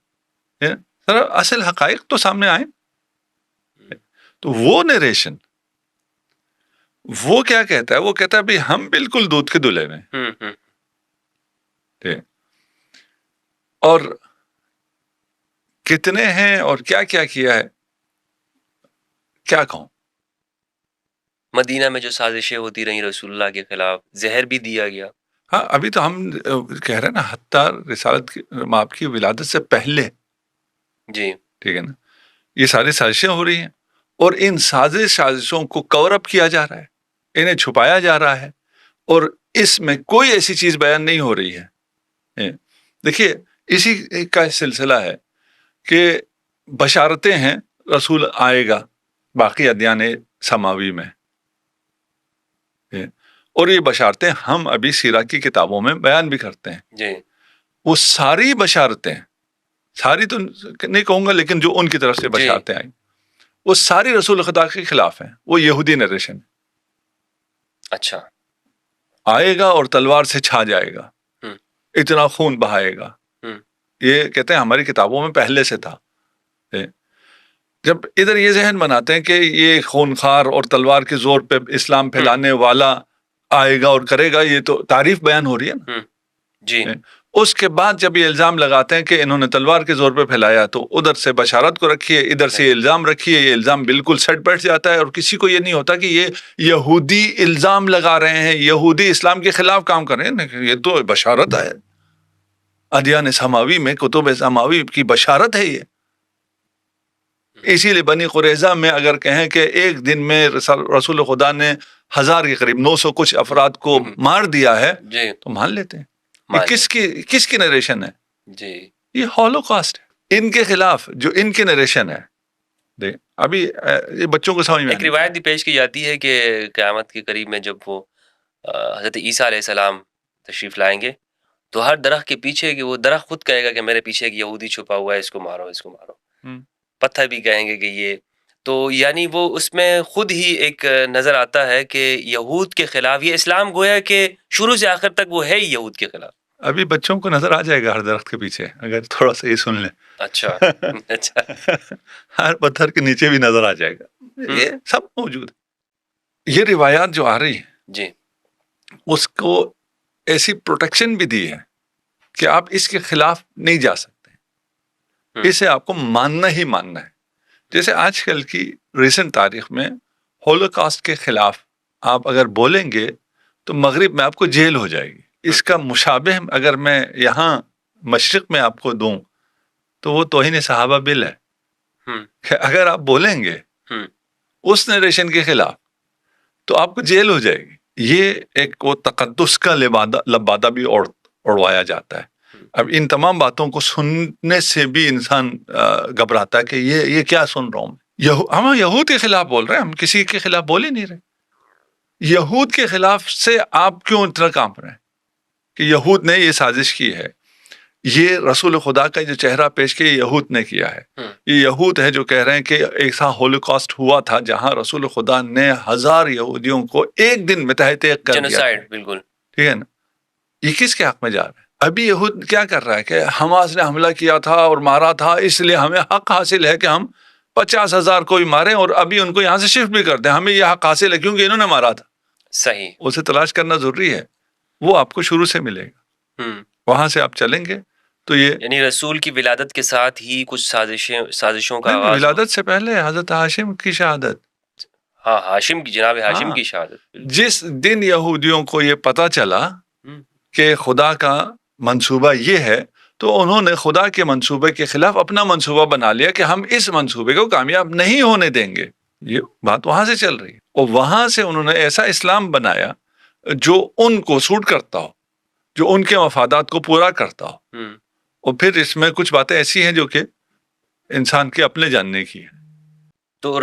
سر اصل حقائق تو سامنے آئے۔ تو وہ نریشن وہ کیا کہتا ہے؟ وہ کہتا ہے بھی ہم بالکل دودھ کے دلہے میں، اور کتنے ہیں اور کیا کیا کیا ہے، کیا کہوں۔ مدینہ میں جو سازشیں ہوتی رہی رسول اللہ کے خلاف، زہر بھی دیا گیا۔ ہاں، ابھی تو ہم کہہ رہے ہیں نا، حتیٰ رسالت کی آپ کی ولادت سے پہلے، جی ٹھیک ہے نا، یہ ساری سازشیں ہو رہی ہیں، اور ان سازشوں کو کور اپ کیا جا رہا ہے، انہیں چھپایا جا رہا ہے، اور اس میں کوئی ایسی چیز بیان نہیں ہو رہی ہے۔ دیکھیے اسی کا سلسلہ ہے کہ بشارتیں ہیں رسول آئے گا باقی ادیان سماوی میں، اور یہ بشارتیں ہم ابھی سیرہ کی کتابوں میں بیان بھی کرتے ہیں، جی وہ ساری بشارتیں، ساری تو نہیں کہوں گا لیکن جو ان کی طرف سے بشارتیں آئیں وہ ساری رسول خدا کے خلاف ہیں، وہ یہودی نریشن ہے۔ اچھا، آئے گا اور تلوار سے چھا جائے گا، اتنا خون بہائے گا، یہ کہتے ہیں ہماری کتابوں میں پہلے سے تھا۔ جب ادھر یہ ذہن بناتے ہیں کہ یہ خونخوار اور تلوار کے زور پہ اسلام پھیلانے والا آئے گا اور کرے گا، یہ تو تعریف بیان ہو رہی ہے نا، جی۔ اس کے بعد جب یہ الزام لگاتے ہیں کہ انہوں نے تلوار کے زور پہ پھیلایا، تو ادھر سے بشارت کو رکھیے، ادھر سے یہ الزام رکھیے، یہ الزام بالکل سٹ بیٹھ جاتا ہے، اور کسی کو یہ نہیں ہوتا کہ یہ یہودی الزام لگا رہے ہیں، یہودی اسلام کے خلاف کام کر رہے ہیں، یہ تو بشارت ہے، ادیان سماوی میں، کتب سماوی کی بشارت ہے یہ۔ اسی لیے بنی قریظہ میں اگر کہیں کہ ایک دن میں رسول خدا نے 1000 کے قریب 900 کچھ افراد کو مار دیا ہے، تو مان لیتے ہیں۔ یہ کس کی نریشن ہے؟ جی، یہ ہولوکاسٹ ہے، ان کے خلاف جو ان کی نریشن ہے۔ ابھی یہ بچوں کو سمجھ میں ایک روایت بھی پیش کی جاتی ہے کہ قیامت کے قریب میں جب وہ حضرت عیسیٰ علیہ السلام تشریف لائیں گے، تو ہر درخت کے پیچھے کہ وہ درخت خود کہے گا کہ میرے پیچھے ایک یہودی چھپا ہوا ہے، اس کو مارو، اس کو مارو۔ پتھر بھی کہیں گے کہ یہ تو، یعنی وہ اس میں خود ہی ایک نظر آتا ہے کہ یہود کے خلاف یہ اسلام گویا کہ شروع سے آخر تک وہ ہے ہی یہود کے خلاف۔ ابھی بچوں کو نظر آ جائے گا ہر درخت کے پیچھے، اگر تھوڑا سا یہ سن لیں۔ اچھا اچھا، ہر پتھر کے نیچے بھی نظر آ جائے گا، یہ سب موجود ہے۔ یہ روایات جو آ رہی ہیں، جی، اس کو ایسی پروٹیکشن بھی دی ہے کہ آپ اس کے خلاف نہیں جا سکتے، اسے آپ کو ماننا ہی ماننا ہے۔ جیسے آج کل کی ریسنٹ تاریخ میں ہولوکاسٹ کے خلاف آپ اگر بولیں گے تو مغرب میں آپ کو جیل ہو جائے گی۔ اس کا مشابہ اگر میں یہاں مشرق میں آپ کو دوں تو وہ توہین صحابہ بل ہے، کہ اگر آپ بولیں گے اس نریشن کے خلاف تو آپ کو جیل ہو جائے گی. یہ ایک وہ تقدس کا لبادہ بھی اڑوایا جاتا ہے. اب ان تمام باتوں کو سننے سے بھی انسان گھبراتا ہے کہ یہ کیا سن رہا ہوں. ہم یہود کے خلاف بول رہے ہیں, ہم کسی کے خلاف بول ہی نہیں رہے. یہود کے خلاف سے آپ کیوں اتنا کانپ رہے ہیں کہ یہود نے یہ سازش کی ہے؟ یہ رسول خدا کا جو چہرہ پیش کیا یہود نے کیا ہے. یہ یہود ہے جو کہہ رہے ہیں کہ ایسا ہولوکاسٹ ہوا تھا جہاں رسول خدا نے 1000 یہودیوں کو ایک دن میں تہہ تیغ کر دیا. بالکل ٹھیک ہے نا. یہ کس کے حق میں جا رہا ہے؟ ابھی یہود کیا کر رہا ہے کہ حماس نے حملہ کیا تھا اور مارا تھا, اس لیے ہمیں حق حاصل ہے کہ ہم 50,000 کو بھی ماریں اور ابھی ان کو یہاں سے شفٹ بھی کر دیں. ہمیں یہ حق حاصل ہے کیونکہ انہوں نے مارا تھا. صحیح. اسے تلاش کرنا ضروری ہے, وہ آپ کو شروع سے ملے گا. وہاں سے آپ چلیں گے تو یہ یعنی رسول کی ولادت کے ساتھ ہی کچھ سازشوں کا آغاز. ولادت سے پہلے حضرت ہاشم کی شہادت. ہاں, ہاشم کی, جناب ہاشم کی شہادت. جس دن یہودیوں کو یہ پتا چلا کہ خدا کا منصوبہ یہ ہے تو انہوں نے خدا کے منصوبے کے خلاف اپنا منصوبہ بنا لیا کہ ہم اس منصوبے کو کامیاب نہیں ہونے دیں گے. یہ بات وہاں سے چل رہی ہے, اور وہاں سے انہوں نے ایسا اسلام بنایا جو ان کو سوٹ کرتا ہو, جو ان کے مفادات کو پورا کرتا ہو. اور پھر اس میں کچھ باتیں ایسی ہیں جو کہ انسان کے اپنے جاننے کی ہیں. تو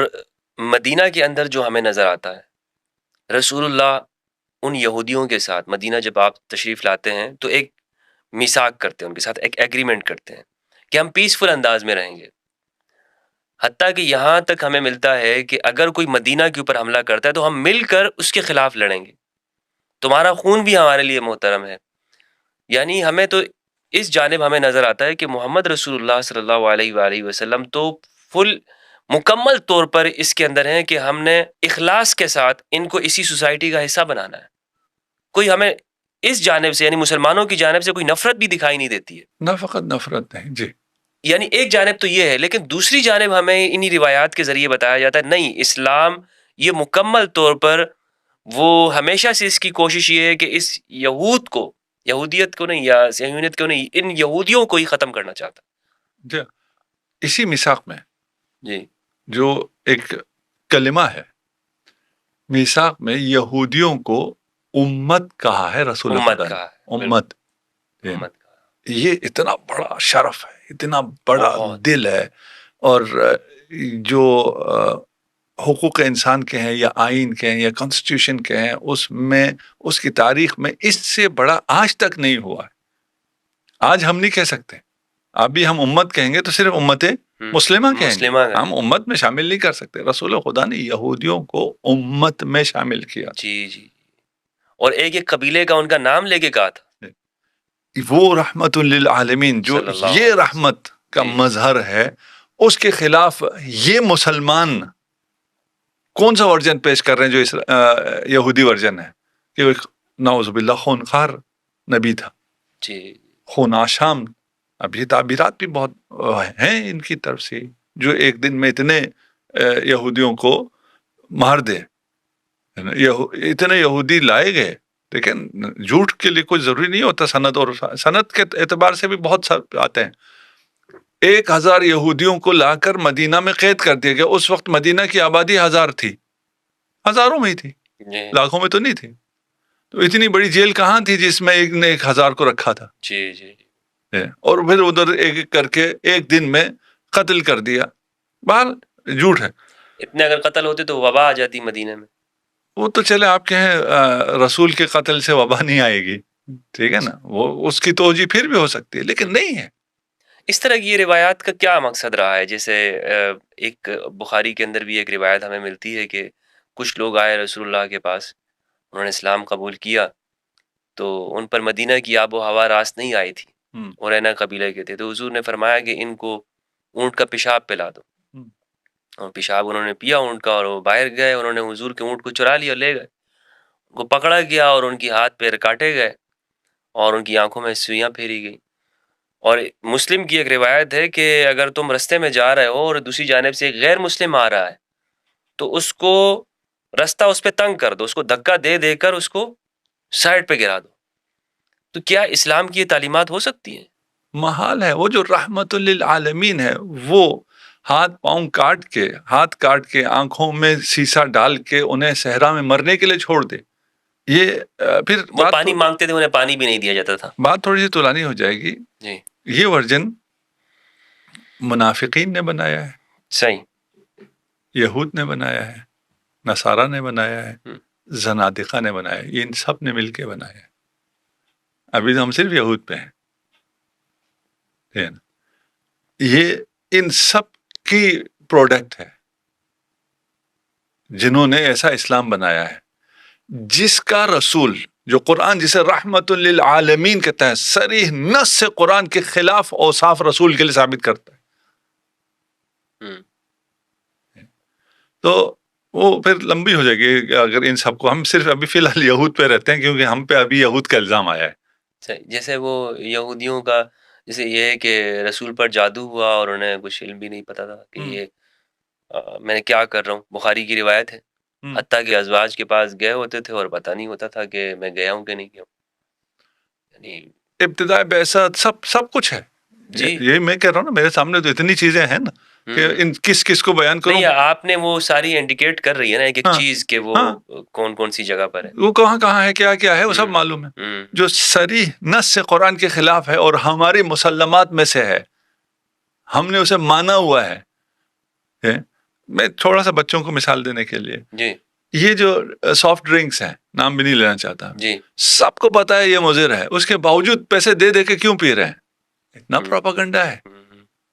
مدینہ کے اندر جو ہمیں نظر آتا ہے, رسول اللہ ان یہودیوں کے ساتھ مدینہ جب آپ تشریف لاتے ہیں تو ایک میثاق کرتے ہیں, ان کے ساتھ ایک ایگریمنٹ کرتے ہیں کہ ہم پیسفل انداز میں رہیں گے. حتیٰ کہ یہاں تک ہمیں ملتا ہے کہ اگر کوئی مدینہ کے اوپر حملہ کرتا ہے تو ہم مل کر اس کے خلاف لڑیں گے, تمہارا خون بھی ہمارے لیے محترم ہے. یعنی ہمیں تو اس جانب ہمیں نظر آتا ہے کہ محمد رسول اللہ صلی اللہ علیہ وآلہ وسلم تو مکمل طور پر اس کے اندر ہیں کہ ہم نے اخلاص کے ساتھ ان کو اسی سوسائٹی کا حصہ بنانا ہے. کوئی ہمیں اس جانب سے یعنی مسلمانوں کی جانب سے کوئی نفرت بھی دکھائی نہیں دیتی ہے. نہ فقط نفرت نہیں جی, یعنی ایک جانب تو یہ ہے, لیکن دوسری جانب ہمیں انہی روایات کے ذریعے بتایا جاتا ہے نہیں, اسلام یہ مکمل طور پر وہ ہمیشہ سے اس کی کوشش یہ ہے کہ اس یہودیت کو نہیں یا صہیونیت کو نہیں, ان یہودیوں کو ہی ختم کرنا چاہتا. جی, اسی میثاق میں جی جو ایک کلمہ ہے, میثاق میں یہودیوں کو امت کہا ہے رسول خدا نے. امت یہ اتنا بڑا شرف ہے, اتنا بڑا دل ہے, اور جو حقوق انسان کے ہیں یا آئین کے ہیں یا کانسٹیٹیوشن کے ہیں, اس میں اس کی تاریخ میں اس سے بڑا آج تک نہیں ہوا ہے. آج ہم نہیں کہہ سکتے, ابھی ہم امت کہیں گے تو صرف امت مسلمہ کہیں گے, ہم امت میں شامل نہیں کر سکتے. رسول خدا نے یہودیوں کو امت میں شامل کیا. جی جی, اور ایک قبیلے کا ان کا نام لے کے کہا تھا وہ رحمت للعالمین, جو یہ رحمت کا مظہر ہے, اس کے خلاف یہ مسلمان کون سا ورژن پیش کر رہے ہیں جو یہودی ورژن ہے کہ وہ نعوذ باللہ خونخوار نبی تھا, خون آشام. اب یہ تعبیرات بھی بہت ہیں ان کی طرف سے, جو ایک دن میں اتنے یہودیوں کو مار دے. اتنے یہودی لائے گئے, لیکن جھوٹ کے لیے کوئی ضروری نہیں ہوتا سند, اور سند کے اعتبار سے بھی بہت آتے ہیں. 1000 یہودیوں کو لا کر مدینہ میں قید کر دیا گیا. اس وقت مدینہ کی آبادی 1000 تھی, ہزاروں میں ہی تھی, لاکھوں میں تو نہیں تھی. تو اتنی بڑی جیل کہاں تھی جس میں ایک نے 1000 کو رکھا تھا. جی جی, اور پھر ادھر ایک کر کے ایک دن میں قتل کر دیا. بہر جھوٹ ہے. اتنے اگر قتل ہوتے تو وبا آ جاتی مدینہ میں. وہ تو چلے آپ کہیں رسول کے قتل سے وبا نہیں آئے گی, ٹھیک ہے نا, وہ اس کی توجہ پھر بھی ہو سکتی ہے, لیکن نہیں ہے. اس طرح کی یہ روایات کا کیا مقصد رہا ہے؟ جیسے ایک بخاری کے اندر بھی ایک روایت ہمیں ملتی ہے کہ کچھ لوگ آئے رسول اللہ کے پاس, انہوں نے اسلام قبول کیا, تو ان پر مدینہ کی آب و ہوا راست نہیں آئی تھی, اور اینا قبیلے کے تھے. تو حضور نے فرمایا کہ ان کو اونٹ کا پیشاب پلا دو, اور پیشاب انہوں نے پیا اونٹ کا, اور وہ باہر گئے, انہوں نے حضور کے اونٹ کو چرا لیا, لے گئے, ان کو پکڑا گیا اور ان کی ہاتھ پیر کاٹے گئے اور ان کی آنکھوں میں سوئیاں پھیری گئی. اور مسلم کی ایک روایت ہے کہ اگر تم رستے میں جا رہے ہو اور دوسری جانب سے ایک غیر مسلم آ رہا ہے تو اس کو رستہ اس پہ تنگ کر دو, اس کو دھکا دے دے کر اس کو سائڈ پہ گرا دو. تو کیا اسلام کی یہ تعلیمات ہو سکتی ہیں؟ محال ہے. وہ جو رحمت للعالمین ہے وہ ہاتھ پاؤں ہاتھ کاٹ کے آنکھوں میں سیسا ڈال کے انہیں صحرا میں مرنے کے لیے چھوڑ دے. یہ پھر وہ پانی مانگتے تھے, انہیں پانی بھی نہیں دیا جاتا تھا. بات تھوڑی سی طولانی ہو جائے گی. جی. یہ ورژن منافقین نے بنایا ہے, صحیح, یہود نے بنایا ہے, نصارہ نے بنایا ہے, زنادقہ نے بنایا ہے. یہ ان سب نے مل کے بنایا ہے. ابھی تو ہم صرف یہود پہ ہیں. یہ ان سب کی پروڈکٹ ہے جنہوں نے ایسا اسلام بنایا ہے جس کا رسول, جو قرآن جسے رحمت للعالمین کہتا ہے, صریح نص سے قرآن کے خلاف اوصاف رسول کے لیے ثابت کرتا ہے. تو وہ پھر لمبی ہو جائے گی اگر ان سب کو, ہم صرف ابھی فی الحال یہود پہ رہتے ہیں کیونکہ ہم پہ ابھی یہود کا الزام آیا ہے. جیسے وہ یہودیوں کا جیسے یہ ہے کہ رسول پر جادو ہوا اور انہیں کچھ علم بھی نہیں پتا تھا کہ یہ میں نے کیا کر رہا ہوں. بخاری کی روایت ہے, حتیٰ کہ ازواج کے پاس گئے ہوتے تھے اور پتہ نہیں ہوتا تھا کہ میں گیا ہوں کہ نہیں گیا ہوں. یعنی ابتداء بعثت سب کچھ ہے. جی, یہ میں کہہ رہا ہوں نا, میرے سامنے تو اتنی چیزیں ہیں نا کہ ان کس کو بیان کروں. نہیں, آپ نے وہ ساری انڈیکیٹ کر رہی ہے نا ایک چیز کہ وہ کون سی جگہ پر ہے, وہ کہاں ہے, کیا ہے, وہ سب معلوم ہے. جو صریح نص سے قرآن کے خلاف ہے اور ہماری مسلمات میں سے ہے, ہم نے اسے مانا ہوا ہے. میں تھوڑا سا بچوں کو مثال دینے کے لیے, جی, یہ جو سافٹ ڈرنکس ہیں, نام بھی نہیں لینا چاہتا, جی, سب کو پتا ہے یہ مضر ہے, اس کے باوجود پیسے دے کے کیوں پی رہے ہیں؟ اتنا پروپیگنڈا ہے.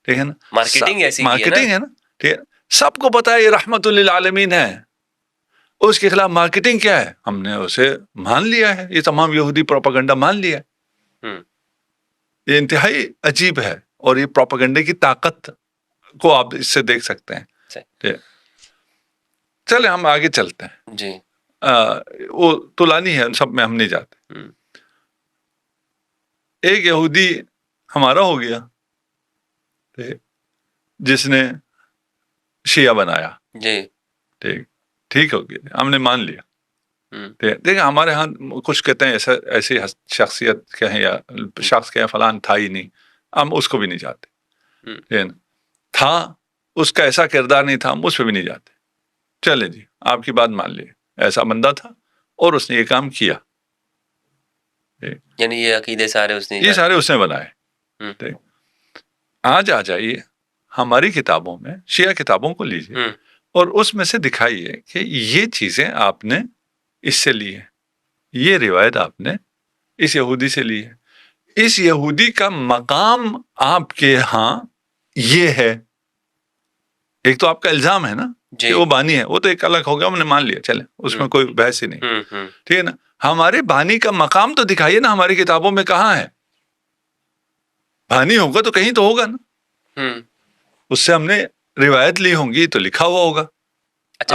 ٹھیک ہے نا, مارکیٹنگ ہے نا. ٹھیک ہے, سب کو پتا ہے یہ رحمت للعالمین ہے, اس کے خلاف مارکیٹنگ کیا ہے؟ ہم نے اسے مان لیا ہے, یہ تمام یہودی پروپیگنڈا مان لیا ہے. یہ انتہائی عجیب ہے, اور یہ پروپیگنڈے کی طاقت کو آپ اس سے دیکھ سکتے ہیں. چلے ہم آگے چلتے ہیں. جی, وہ طولانی ہے, سب میں ہم نہیں جاتے. ایک یہودی ہمارا ہو گیا جس نے شیعہ بنایا. جی, ٹھیک ہو گیا, ہم نے مان لیا. دیکھیں ہمارے ہاں کچھ کہتے ہیں ایسی شخصیت کہیں یا شخص کہیں فلان تھا ہی نہیں, ہم اس کو بھی نہیں جاتے. تھا, اس کا ایسا کردار نہیں تھا, ہم اس پہ بھی نہیں جاتے. چلے جی, آپ کی بات مان لیے, ایسا بندہ تھا اور اس نے یہ کام کیا. یعنی یہ عقیدے سارے اس نے بنائے. آج آ جائیے ہماری کتابوں میں, شیعہ کتابوں کو لیجیے اور اس میں سے دکھائیے کہ یہ چیزیں آپ نے اس سے لی ہے, یہ روایت آپ نے اس یہودی سے لی ہے. اس یہودی کا مقام آپ کے ہاں یہ ہے. ایک تو آپ کا الزام ہے نا کہ وہ بانی ہے, وہ تو ایک الگ ہو گیا, ہم نے مان لیا, چلے اس میں کوئی بحث ہی نہیں. ٹھیک ہے نا, ہمارے بانی کا مقام تو دکھائیے نا ہماری کتابوں میں کہاں ہے. بانی ہوگا تو کہیں تو ہوگا نا, اس سے ہم نے روایت لی ہوں گی تو لکھا ہوا ہوگا.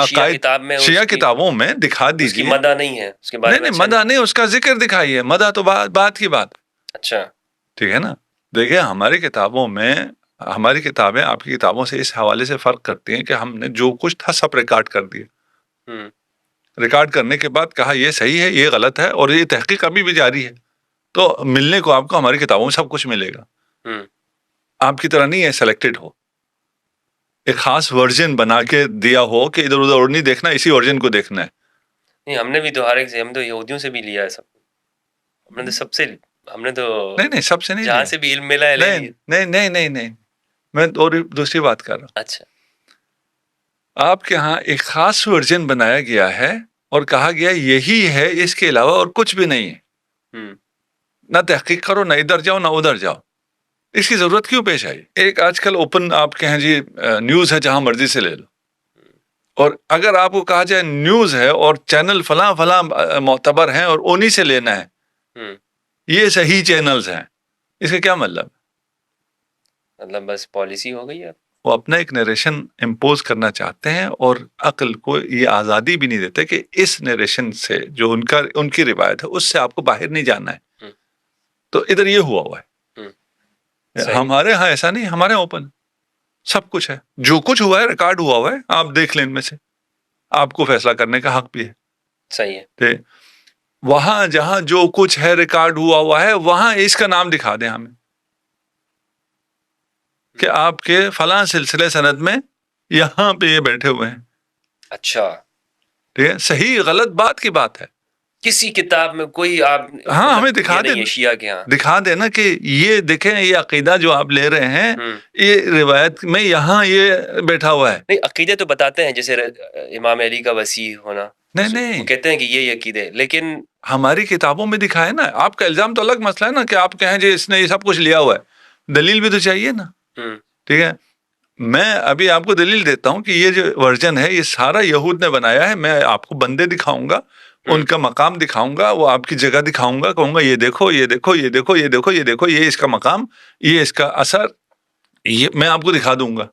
شیعہ کتابوں میں دکھا دیجیے. مدح نہیں ہے اس کے بارے میں, نہیں مدح نہیں, اس کا ذکر دکھائیے. مدح تو بات کی بات. اچھا, ٹھیک ہے نا. دیکھیں ہماری کتابوں میں, ہماری کتابیں آپ کی کتابوں سے اس حوالے سے فرق کرتی ہیں کہ ہم نے جو کچھ تھا سب ریکارڈ کر دیا. ریکارڈ کرنے کے بعد کہا یہ صحیح ہے, یہ غلط ہے, اور یہ تحقیق ابھی بھی جاری ہے. تو ملنے کو آپ کو ہماری کتابوں میں سب کچھ ملے گا. آپ کی طرح نہیں ہے سلیکٹڈ ہو, ایک خاص ورژن بنا کے دیا ہو کہ ادھر ادھر اور نہیں دیکھنا, اسی ورژن کو دیکھنا ہے. نہیں, ہم نے بھی تو ہر ایک سے, ہم تو یہودیوں سے بھی لیا ہے سب. ہم نے تو سب سے, ہم نے تو نہیں سب سے نہیں, جہاں سے بھی علم ملا ہے نہیں, میں اور دوسری بات کر رہا ہوں. اچھا, آپ کے ہاں ایک خاص ورژن بنایا گیا ہے اور کہا گیا یہی ہے, اس کے علاوہ اور کچھ بھی نہیں ہے. نہ تحقیق کرو, نہ ادھر جاؤ نہ ادھر جاؤ. اس کی ضرورت کیوں پیش آئی؟ ایک آج کل اوپن آپ کہیں جی نیوز ہے, جہاں مرضی سے لے لو. اور اگر آپ کو کہا جائے نیوز ہے اور چینل فلاں معتبر ہیں اور انہی سے لینا ہے, یہ صحیح چینلز ہیں, اس کا کیا مطلب؟ مطلب بس پالیسی ہو گئی ہے. وہ اپنا ایک نیریشن امپوز کرنا چاہتے ہیں اور عقل کو یہ آزادی بھی نہیں دیتے کہ اس نیریشن سے جو ان کی روایت ہے اس سے آپ کو باہر نہیں جانا ہے. تو ادھر یہ ہوا ہے. ہمارے ہاں ایسا نہیں, ہمارے اوپن سب کچھ ہے, جو کچھ ہوا ہے ریکارڈ ہوا ہے, آپ دیکھ لیں ان میں سے, آپ کو فیصلہ کرنے کا حق بھی ہے. صحیح ہے. وہاں جہاں جو کچھ ہے ریکارڈ ہوا ہے, وہاں اس کا نام دکھا دیں ہمیں. کہ آپ کے فلاں سلسلے سند میں یہاں پہ یہ بیٹھے ہوئے ہیں. اچھا ٹھیک ہے, صحیح غلط بات کی بات ہے. کسی کتاب میں کوئی آپ ہاں ہمیں دکھا دیں, شیعہ کے ہاں دکھا دینا کہ یہ دیکھیں یہ عقیدہ جو آپ لے رہے ہیں یہ روایت میں یہاں یہ بیٹھا ہوا ہے. نہیں, عقیدے تو بتاتے ہیں جیسے امام علی کا وسیع ہونا, نہیں وہ کہتے ہیں کہ یہ عقیدے, لیکن ہماری کتابوں میں دکھا ہے نا. آپ کا الزام تو الگ مسئلہ ہے نا کہ آپ کہیں جی اس نے یہ سب کچھ لیا ہوا ہے, دلیل بھی تو چاہیے نا. ٹھیک ہے, میں ابھی آپ کو دلیل دیتا ہوں کہ یہ جو ورژن ہے یہ سارا یہود نے بنایا ہے. میں آپ کو بندے دکھاؤں گا, ان کا مقام دکھاؤں گا, وہ آپ کی جگہ دکھاؤں گا, کہوں گا یہ دیکھو یہ دیکھو یہ دیکھو یہ دیکھو یہ دیکھو, یہ اس کا مقام, یہ اس کا اثر, یہ میں آپ کو دکھا دوں گا.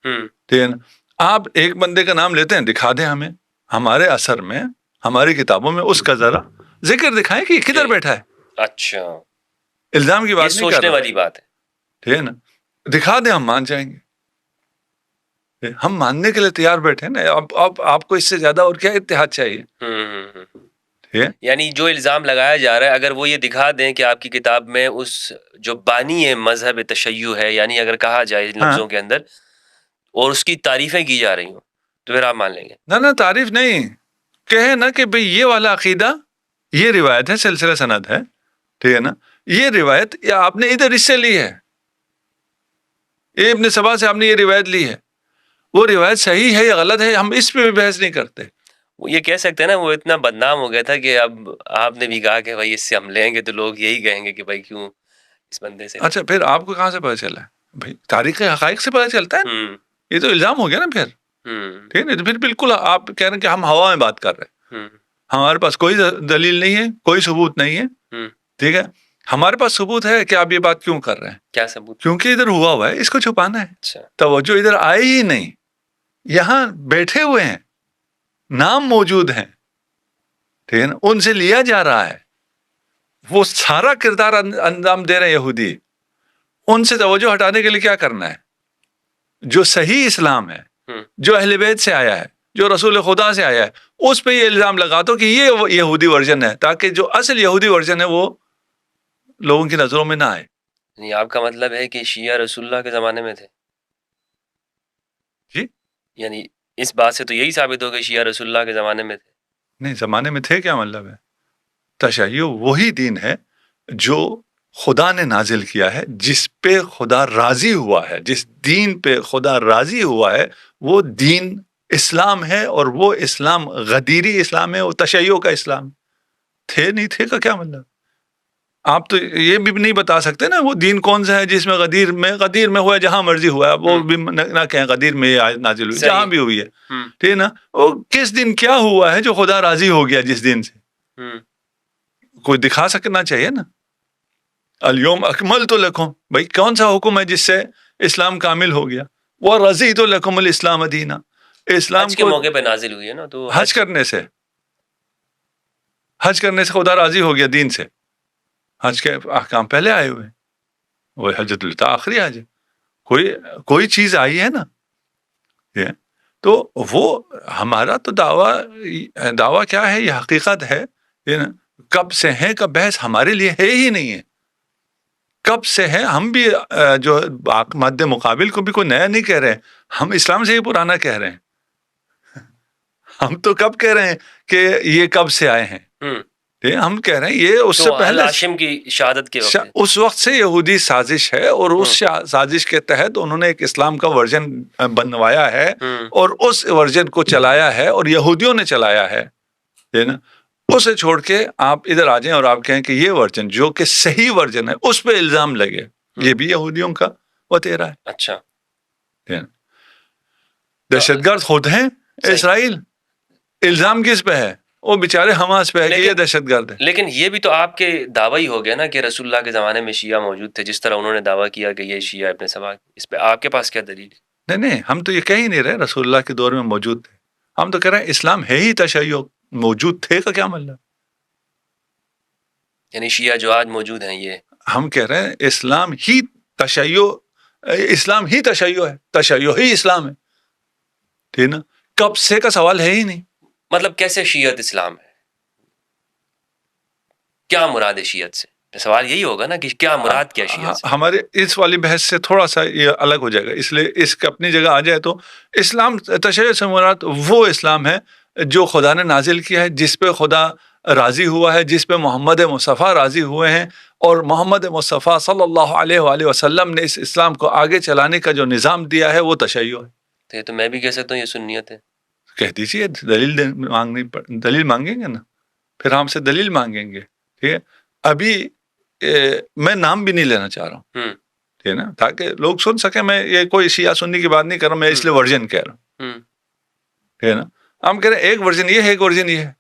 ٹھیک ہے نا. آپ ایک بندے کا نام لیتے ہیں, دکھا دیں ہمیں ہمارے اثر میں ہماری کتابوں میں اس کا ذرا ذکر دکھائیں کہ یہ کدھر بیٹھا ہے. اچھا, الزام کی بات نہیں کر رہا, سوچنے والی بات ہے. ٹھیک ہے نا, دکھا دیں ہم مان جائیں گے. ہم ماننے کے لیے تیار بیٹھے نا. اب آپ کو اس سے زیادہ اور کیا اتحاد چاہیے. یعنی جو الزام لگایا جا رہا ہے اگر وہ یہ دکھا دیں کہ آپ کی کتاب میں اس جو بانی ہے مذہب تشیع ہے, یعنی اگر کہا جائے ان لفظوں کے اندر, اور اس کی تعریفیں کی جا رہی ہوں تو پھر آپ مان لیں گے. نہ تعریف نہیں, کہے نا کہ بھئی یہ والا عقیدہ یہ روایت ہے, سلسلہ سند ہے. ٹھیک ہے نا, یہ روایت یا آپ نے ادھر اس سے لی ہے, یہ ابن سبا سے آپ نے یہ روایت لی ہے, وہ روایت صحیح ہے یا غلط ہے ہم اس پہ بھی بحث نہیں کرتے. وہ یہ کہہ سکتے ہیں نا, وہ اتنا بدنام ہو گیا تھا کہ اب آپ نے بھی کہا کہ بھائی اس سے ہم لیں گے تو لوگ یہی کہیں گے کہ بھائی کیوں اس بندے سے. اچھا پھر آپ کو کہاں سے پتہ چلا ہے بھائی؟ تاریخ حقائق سے پتہ چلتا ہے. یہ تو الزام ہو گیا نا پھر. ٹھیک ہے, تو پھر بالکل آپ کہہ رہے ہیں کہ ہم ہوا میں بات کر رہے ہیں, ہمارے پاس کوئی دلیل نہیں ہے, کوئی ثبوت نہیں ہے. ٹھیک ہے, ہمارے پاس ثبوت ہے کہ آپ یہ بات کیوں کر رہے ہیں. کیا ثبوت؟ کیونکہ ادھر ہوا ہے, اس کو چھپانا ہے. اچھا, توجہ ادھر آئے ہی نہیں, یہاں بیٹھے ہوئے ہیں, نام موجود ہیں. ٹھیک ہے نا, ان سے لیا جا رہا ہے, وہ سارا کردار انجام دے رہے ہیں یہودی. ان سے توجہ ہٹانے کے لیے کیا کرنا ہے؟ جو صحیح اسلام ہے, جو اہل بیت سے آیا ہے, جو رسول خدا سے آیا ہے, اس پہ یہ الزام لگا دو کہ یہ یہودی ورژن ہے, تاکہ جو اصل یہودی ورژن ہے وہ لوگوں کی نظروں میں نہ آئے. یعنی آپ کا مطلب ہے کہ شیعہ رسول اللہ کے زمانے میں تھے؟ جی, یعنی اس بات سے تو یہی ثابت ہو کہ شیعہ رسول اللہ کے زمانے میں تھے. نہیں, زمانے میں تھے کیا مطلب ہے؟ تشیع وہی دین ہے جو خدا نے نازل کیا ہے, جس پہ خدا راضی ہوا ہے, جس دین پہ خدا راضی ہوا ہے وہ دین اسلام ہے, اور وہ اسلام غدیری اسلام ہے, وہ تشیع کا اسلام. تھے نہیں تھے کا کیا مطلب؟ آپ تو یہ بھی نہیں بتا سکتے نا وہ دین کون سا ہے جس میں غدیر میں ہوا ہے, جہاں مرضی ہوا ہے, وہ بھی نہ کہیں غدیر میں آیت نازل ہوئی, جہاں بھی ہوئی ہے. ٹھیک ہے نا, وہ کس دن کیا ہوا ہے جو خدا راضی ہو گیا جس دن سے, کوئی دکھا سکنا چاہیے نا. الیوم اکملت لکم, بھائی کون سا حکم ہے جس سے اسلام کامل ہو گیا؟ وہ رضیت لکم الاسلام دینا, اسلام حج کے موقع پہ نازل ہوئی ہے نا, تو حج کرنے سے خدا راضی ہو گیا دین سے. حج کے احکام پہلے آئے ہوئے, وہ حجۃ الوداع آخری حج ہے, کوئی چیز آئی ہے نا. تو وہ ہمارا تو دعویٰ کیا ہے, یہ حقیقت ہے. کب سے ہے کا بحث ہمارے لیے ہے ہی نہیں ہے, کب سے ہے. ہم بھی جو مد مقابل کو بھی کوئی نیا نہیں کہہ رہے, ہم اسلام سے ہی پرانا کہہ رہے ہیں. ہم تو کب کہہ رہے ہیں کہ یہ کب سے آئے ہیں, ہم کہہ رہے ہیں یہ اس سے پہلے ہاشم کی شہادت کے وقت, اس وقت سے یہودی سازش ہے, اور اس سازش کے تحت انہوں نے ایک اسلام کا ورژن بنوایا ہے, اور اس ورژن کو چلایا ہے, اور یہودیوں نے چلایا ہے. نا, اسے چھوڑ کے آپ ادھر آ جائیں اور آپ کہیں کہ یہ ورژن جو کہ صحیح ورژن ہے اس پہ الزام لگے, یہ بھی یہودیوں کا وتیرا ہے. اچھا, دہشت گرد خود ہیں اسرائیل, الزام کس پہ ہے؟ وہ بیچارے حماس پہ ہے کہ یہ دہشت گرد ہے. لیکن یہ بھی تو آپ کے دعویٰ ہی ہو گیا نا کہ رسول اللہ کے زمانے میں شیعہ موجود تھے, جس طرح انہوں نے دعویٰ کیا کہ یہ شیعہ ابن سبا, اس پہ آپ کے پاس کیا دلیل ہے؟ نہیں, ہم تو یہ کہہ ہی نہیں رہے رسول اللہ کے دور میں موجود تھے, ہم تو کہہ رہے ہیں اسلام ہے ہی تشیع, موجود تھے کا کیا مطلب؟ یعنی شیعہ جو آج موجود ہیں یہ, ہم کہہ رہے ہیں اسلام ہی تشیع ہے, تشیع ہی اسلام ہے. ٹھیک نا, کب سے کا سوال ہے ہی نہیں. مطلب کیسے شیعت اسلام ہے؟ کیا مراد ہے شیعت سے؟ سوال یہی ہوگا نا کہ کیا مراد کیا شیعہ سے؟ ہمارے اس والی بحث سے تھوڑا سا یہ الگ ہو جائے گا، اس لیے اس کی اپنی جگہ آ جائے تو اسلام تشیع سے مراد وہ اسلام ہے جو خدا نے نازل کیا ہے، جس پہ خدا راضی ہوا ہے، جس پہ محمد مصطفیٰ راضی ہوئے ہیں، اور محمد مصطفیٰ صلی اللہ علیہ وآلہ وسلم نے اس اسلام کو آگے چلانے کا جو نظام دیا ہے وہ تشیع ہے. تو یہ تو میں بھی کہہ سکتا ہوں یہ سنیت ہے. کہہ دیجیے، دلیل مانگیں گے نا، پھر ہم سے دلیل مانگیں گے. ٹھیک ہے، ابھی میں نام بھی نہیں لینا چاہ رہا ہوں، ٹھیک ہے نا، تاکہ لوگ سن سکیں. میں یہ کوئی شیعہ سنی کی بات نہیں کر رہا، میں اس لیے ورژن کہہ رہا ہوں، ٹھیک ہے نا. ہم کہہ رہے ہیں ایک ورژن یہ ہے، ایک ورژن یہ ہے.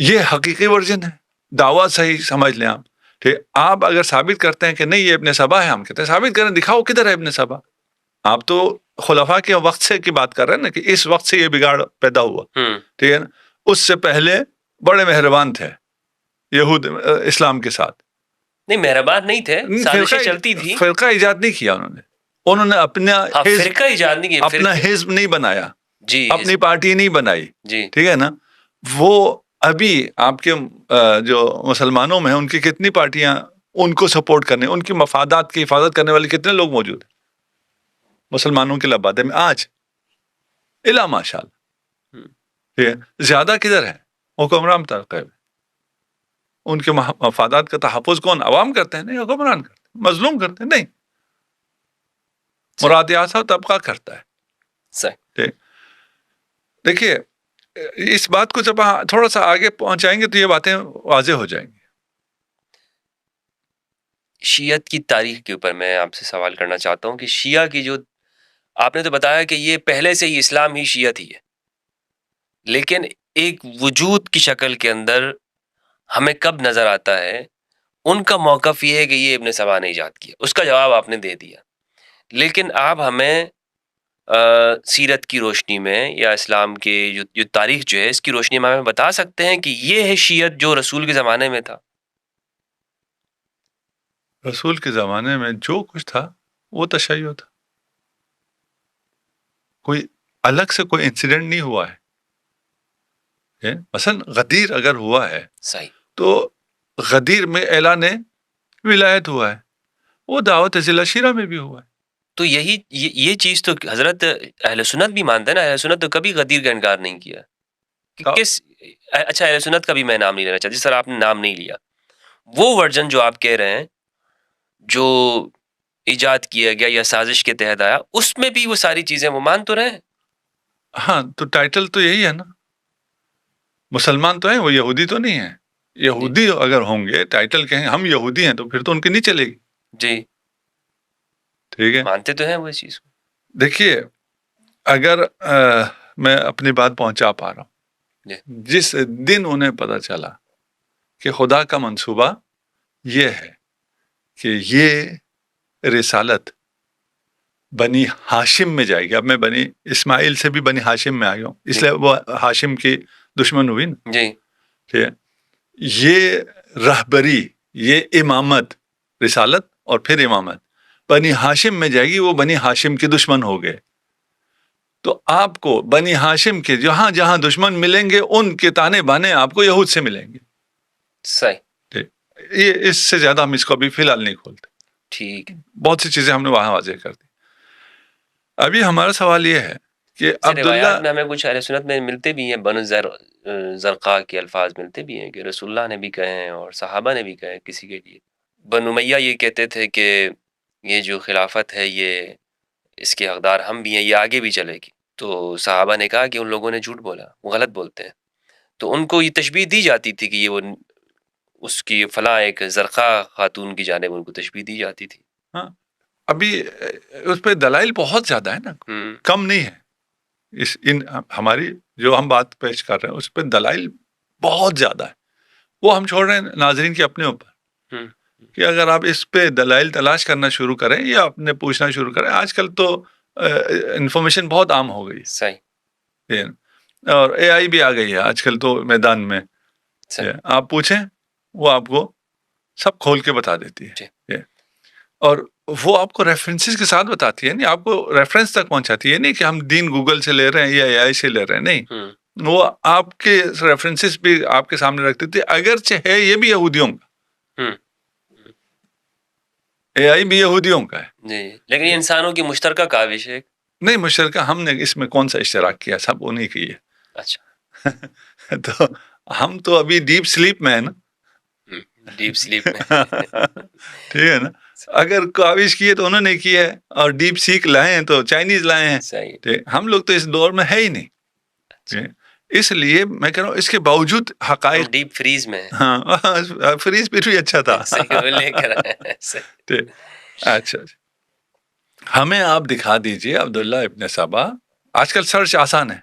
یہ حقیقی ورژن ہے، دعویٰ صحیح سمجھ لیں آپ. ٹھیک، آپ اگر ثابت کرتے ہیں کہ نہیں یہ ابن سبا ہے، ہم کہتے ہیں ثابت کریں، دکھاؤ کدھر ہے ابن سبا. آپ تو خلفاء کے وقت سے کی بات کر رہے ہیں نا، کہ اس وقت سے یہ بگاڑ پیدا ہوا. ٹھیک ہے نا، اس سے پہلے بڑے مہربان تھے یہود اسلام کے ساتھ. نہیں، مہربان نہیں تھے، سازشیں چلتی تھی. فرقہ ایجاد نہیں کیا انہوں نے اپنا فرقہ ایجاد نہیں کیا، اپنا حزب نہیں بنایا، جی، اپنی پارٹی نہیں بنائی. جی، ٹھیک ہے نا. وہ ابھی آپ کے جو مسلمانوں میں ہیں، ان کی کتنی پارٹیاں ان کو سپورٹ کرنے، ان کی مفادات کی حفاظت کرنے والے کتنے لوگ موجود ہیں مسلمانوں کے لبادے میں آج؟ الا ماشاء اللہ. زیادہ کدھر ہے؟ حکمران طبقے میں. ان کے مفادات کا تحفظ کون؟ عوام کرتے ہیں؟ نہیں، حکمران کرتے ہیں. مظلوم کرتے ہیں؟ نہیں، مرادیات طبقہ کرتا ہے. صحیح. دیکھیے، اس بات کو جب تھوڑا سا آگے پہنچائیں گے تو یہ باتیں واضح ہو جائیں گی. شیعت کی تاریخ کے اوپر میں آپ سے سوال کرنا چاہتا ہوں کہ شیعہ کی جو آپ نے تو بتایا کہ یہ پہلے سے ہی اسلام ہی شیعت ہی ہے، لیکن ایک وجود کی شکل کے اندر ہمیں کب نظر آتا ہے ان کا موقف یہ ہے کہ یہ ابن سبا نے ایجاد کیا؟ اس کا جواب آپ نے دے دیا. لیکن آپ ہمیں سیرت کی روشنی میں یا اسلام کے جو تاریخ جو ہے اس کی روشنی میں ہمیں بتا سکتے ہیں کہ یہ ہے شیعت جو رسول کے زمانے میں تھا؟ رسول کے زمانے میں جو کچھ تھا وہ تشیع تھا. کوئی الگ سے کوئی انسیڈنٹ نہیں ہوا ہے. مثلا غدیر اگر ہوا ہے صحیح، تو غدیر میں اعلان ولایت ہوا ہے، وہ دعوت ضلع شیرہ میں بھی ہوا ہے. تو یہ چیز تو حضرت اہل سنت بھی مانتے ہیں نا. اہل سنت تو کبھی غدیر کا انکار نہیں کیا. اچھا، اہل سنت کا بھی میں نام نہیں لینا چاہتا، جس طرح آپ نے نام نہیں لیا. وہ ورژن جو آپ کہہ رہے ہیں جو ایجاد کیا گیا یا سازش کے تحت آیا، اس میں بھی وہ ساری چیزیں وہ مان تو رہے ہیں. ہاں، تو ٹائٹل تو یہی ہے نا. مسلمان تو ہیں، وہ یہودی تو نہیں ہیں. یہودی اگر ہوں گے ٹائٹل کہیں ہم یہودی ہیں تو پھر تو ان کی نہیں چلے گی. جی، ٹھیک ہے، مانتے تو ہیں وہ اس چیز کو. دیکھیے، اگر میں اپنی بات پہنچا پا رہا ہوں، جس دن انہیں پتہ چلا کہ خدا کا منصوبہ یہ ہے کہ یہ رسالت بنی ہاشم میں جائے گی. اب میں بنی اسماعیل سے بھی بنی ہاشم میں آ گیا ہوں، اس لیے وہ ہاشم کی دشمن ہوئی نا. جی، ٹھیک ہے. یہ رہبری، یہ امامت، رسالت اور پھر امامت بنی ہاشم میں جائے گی. وہ بنی ہاشم کے دشمن ہو گئے. تو آپ کو بنی ہاشم کے جہاں جہاں دشمن ملیں گے ان کے تانے بانے آپ کو یہود سے ملیں گے. صحیح. یہ اس سے زیادہ ہم اس کو ابھی فی الحال نہیں کھولتے. ٹھیک، بہت سی چیزیں ہم نے وہاں واضح کر دی. ابھی ہمارا سوال یہ ہے کہ عبداللہ میں ہمیں کچھ اہل سنت میں ملتے بھی ہیں، بنو زرقاء کے الفاظ ملتے بھی ہیں کہ رسول اللہ نے بھی کہے ہیں اور صحابہ نے بھی کہے ہیں کسی کے لیے. بنو امیہ یہ کہتے تھے کہ یہ جو خلافت ہے یہ اس کے حقدار ہم بھی ہیں، یہ آگے بھی چلے گی. تو صحابہ نے کہا کہ ان لوگوں نے جھوٹ بولا، وہ غلط بولتے ہیں. تو ان کو یہ تشبیہ دی جاتی تھی کہ یہ وہ اس کی فلاں ایک زرقاء خاتون کی جانب ان کو تشبیہ دی جاتی تھی. ہاں، ابھی اس پہ دلائل بہت زیادہ ہے نا، کم نہیں ہے. ہماری جو ہم بات پیش کر رہے ہیں اس پہ دلائل بہت زیادہ ہے. وہ ہم چھوڑ رہے ہیں ناظرین کے اپنے اوپر کہ اگر آپ اس پہ دلائل تلاش کرنا شروع کریں یا اپنے پوچھنا شروع کریں. آج کل تو انفارمیشن بہت عام ہو گئی. صحیح. اور اے آئی بھی آ گئی ہے آج کل تو میدان میں. آپ پوچھیں وہ آپ کو سب کھول کے بتا دیتی ہے. اور وہ آپ کو ریفرنسز کے ساتھ بتاتی ہے، نہیں آپ کو ریفرنس تک پہنچاتی ہے. نہیں کہ ہم دین گوگل سے لے رہے ہیں یا اے آئی سے لے رہے ہیں، نہیں. وہ آپ کے ریفرنسز بھی آپ کے سامنے رکھتے تھے، اگرچہ ہے یہ بھی یہودیوں کا، اے آئی بھی یہودیوں کا ہے جی، لیکن یہ انسانوں کی مشترکہ کاوش ہے. نہیں، مشترکہ ہم نے اس میں کون سا اشتراک کیا؟ سب انہیں کی ہے. اچھا. تو ہم تو ابھی ڈیپ سلیپ میں ہے نا. ڈیپ سلیپ میں. ٹھیک ہے نا. اگر کاوش کی ہے تو انہوں نے کی ہے، اور ڈیپ سیک لائے ہیں تو چائنیز لائے ہیں. صحیح. ہم لوگ تو اس دور میں ہے ہی نہیں. اس لیے میں کہہ رہا ہوں اس کے باوجود حقائق ڈیپ فریز میں. ہاں، فریز پھر بھی اچھا تھا. لے کر اچھا، ہمیں آپ دکھا دیجئے عبداللہ ابن سبا. آج کل سرچ آسان ہے،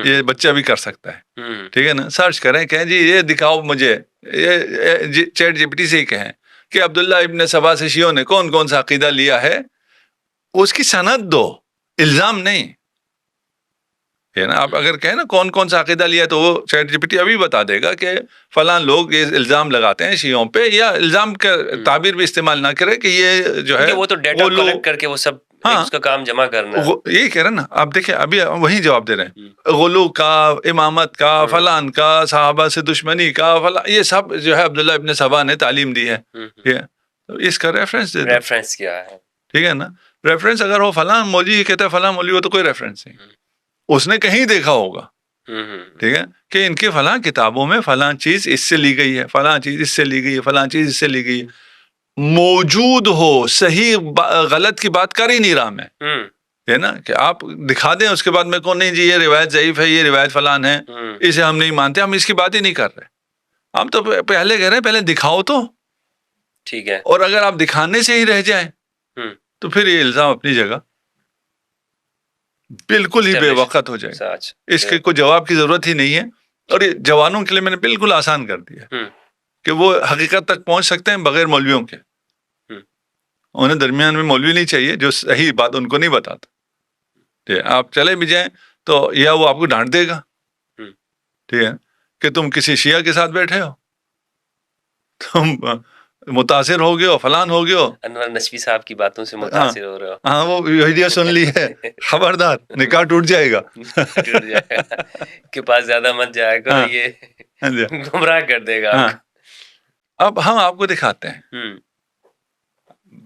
یہ بچہ بھی کر سکتا ہے. ٹھیک ہے نا. سرچ کریں، کہیں جی یہ دکھاؤ مجھے، یہ چیٹ جی پی ٹی سے ہی کہیں کہ عبداللہ ابن سبا سے شیعوں نے کون کون سا عقیدہ لیا ہے، اس کی سند دو، الزام نہیں ہے نا. آپ اگر کہیں نا کون کون سا عقیدہ لیا تو وہ چیٹ جی پی ٹی ابھی بتا دے گا کہ فلاں لوگ یہ الزام لگاتے ہیں شیعوں پہ، یا الزام کا تعبیر بھی استعمال نہ کرے کہ یہ جو ہے وہ تو ڈیٹا کلیکٹ کر کے وہ سب اس کا کام جمع کرنا. یہی کہہ رہے ہیں نا. آپ دیکھیں ابھی وہی جواب دے رہے ہیں، غلو کا، امامت کا، فلان کا، صحابہ سے دشمنی کا، فلان، یہ سب جو ہے عبداللہ ابن سبا نے تعلیم دی ہے. اس کا ریفرنس دے دیں. ریفرنس کیا ہے؟ ٹھیک ہے نا. ریفرنس اگر ہو فلاں مولوی کہتا ہے فلاں مولوی، وہ تو کوئی ریفرنس نہیں. اس نے کہیں دیکھا ہوگا، ٹھیک ہے، کہ ان کی فلاں کتابوں میں فلاں چیز اس سے لی گئی ہے، فلاں چیز اس سے لی گئی ہے، فلاں چیز اس سے لی گئی ہے. موجود ہو، صحیح غلط کی بات کر ہی نہیں رہا میں، ہے نا، کہ آپ دکھا دیں اس کے بعد میں کون نہیں جی یہ روایت ضعیف ہے، یہ روایت فلان ہے، اسے ہم نہیں مانتے، ہم اس کی بات ہی نہیں کر رہے. ہم تو پہلے کہہ رہے ہیں پہلے دکھاؤ تو ٹھیک ہے. اور اگر آپ دکھانے سے ہی رہ جائیں تو پھر یہ الزام اپنی جگہ بالکل ہی بے وقت ہو جائے. اس کے کوئی جواب کی ضرورت ہی نہیں ہے. اور یہ جوانوں کے لیے میں نے بالکل آسان کر دیا کہ وہ حقیقت تک پہنچ سکتے ہیں بغیر مولویوں کے. انہیں درمیان میں مولوی نہیں چاہیے جو صحیح بات ان کو نہیں بتاتا. آپ چلے بھی جائیں تو یا وہ آپ کو ڈانٹ دے گا، ٹھیک ہے، کہ تم کسی شیعہ کے ساتھ بیٹھے ہو، تم متاثر ہو گئے ہو، فلان ہو گئے ہو، انور نشوی صاحب کی باتوں سے متاثر ہو رہے ہو. ہاں، وہ ویڈیو سن لی ہے، خبردار نکاح ٹوٹ جائے گا. کے پاس زیادہ مت جائے گا، یہ گمراہ کر دے گا. اب ہم آپ کو دکھاتے ہیں،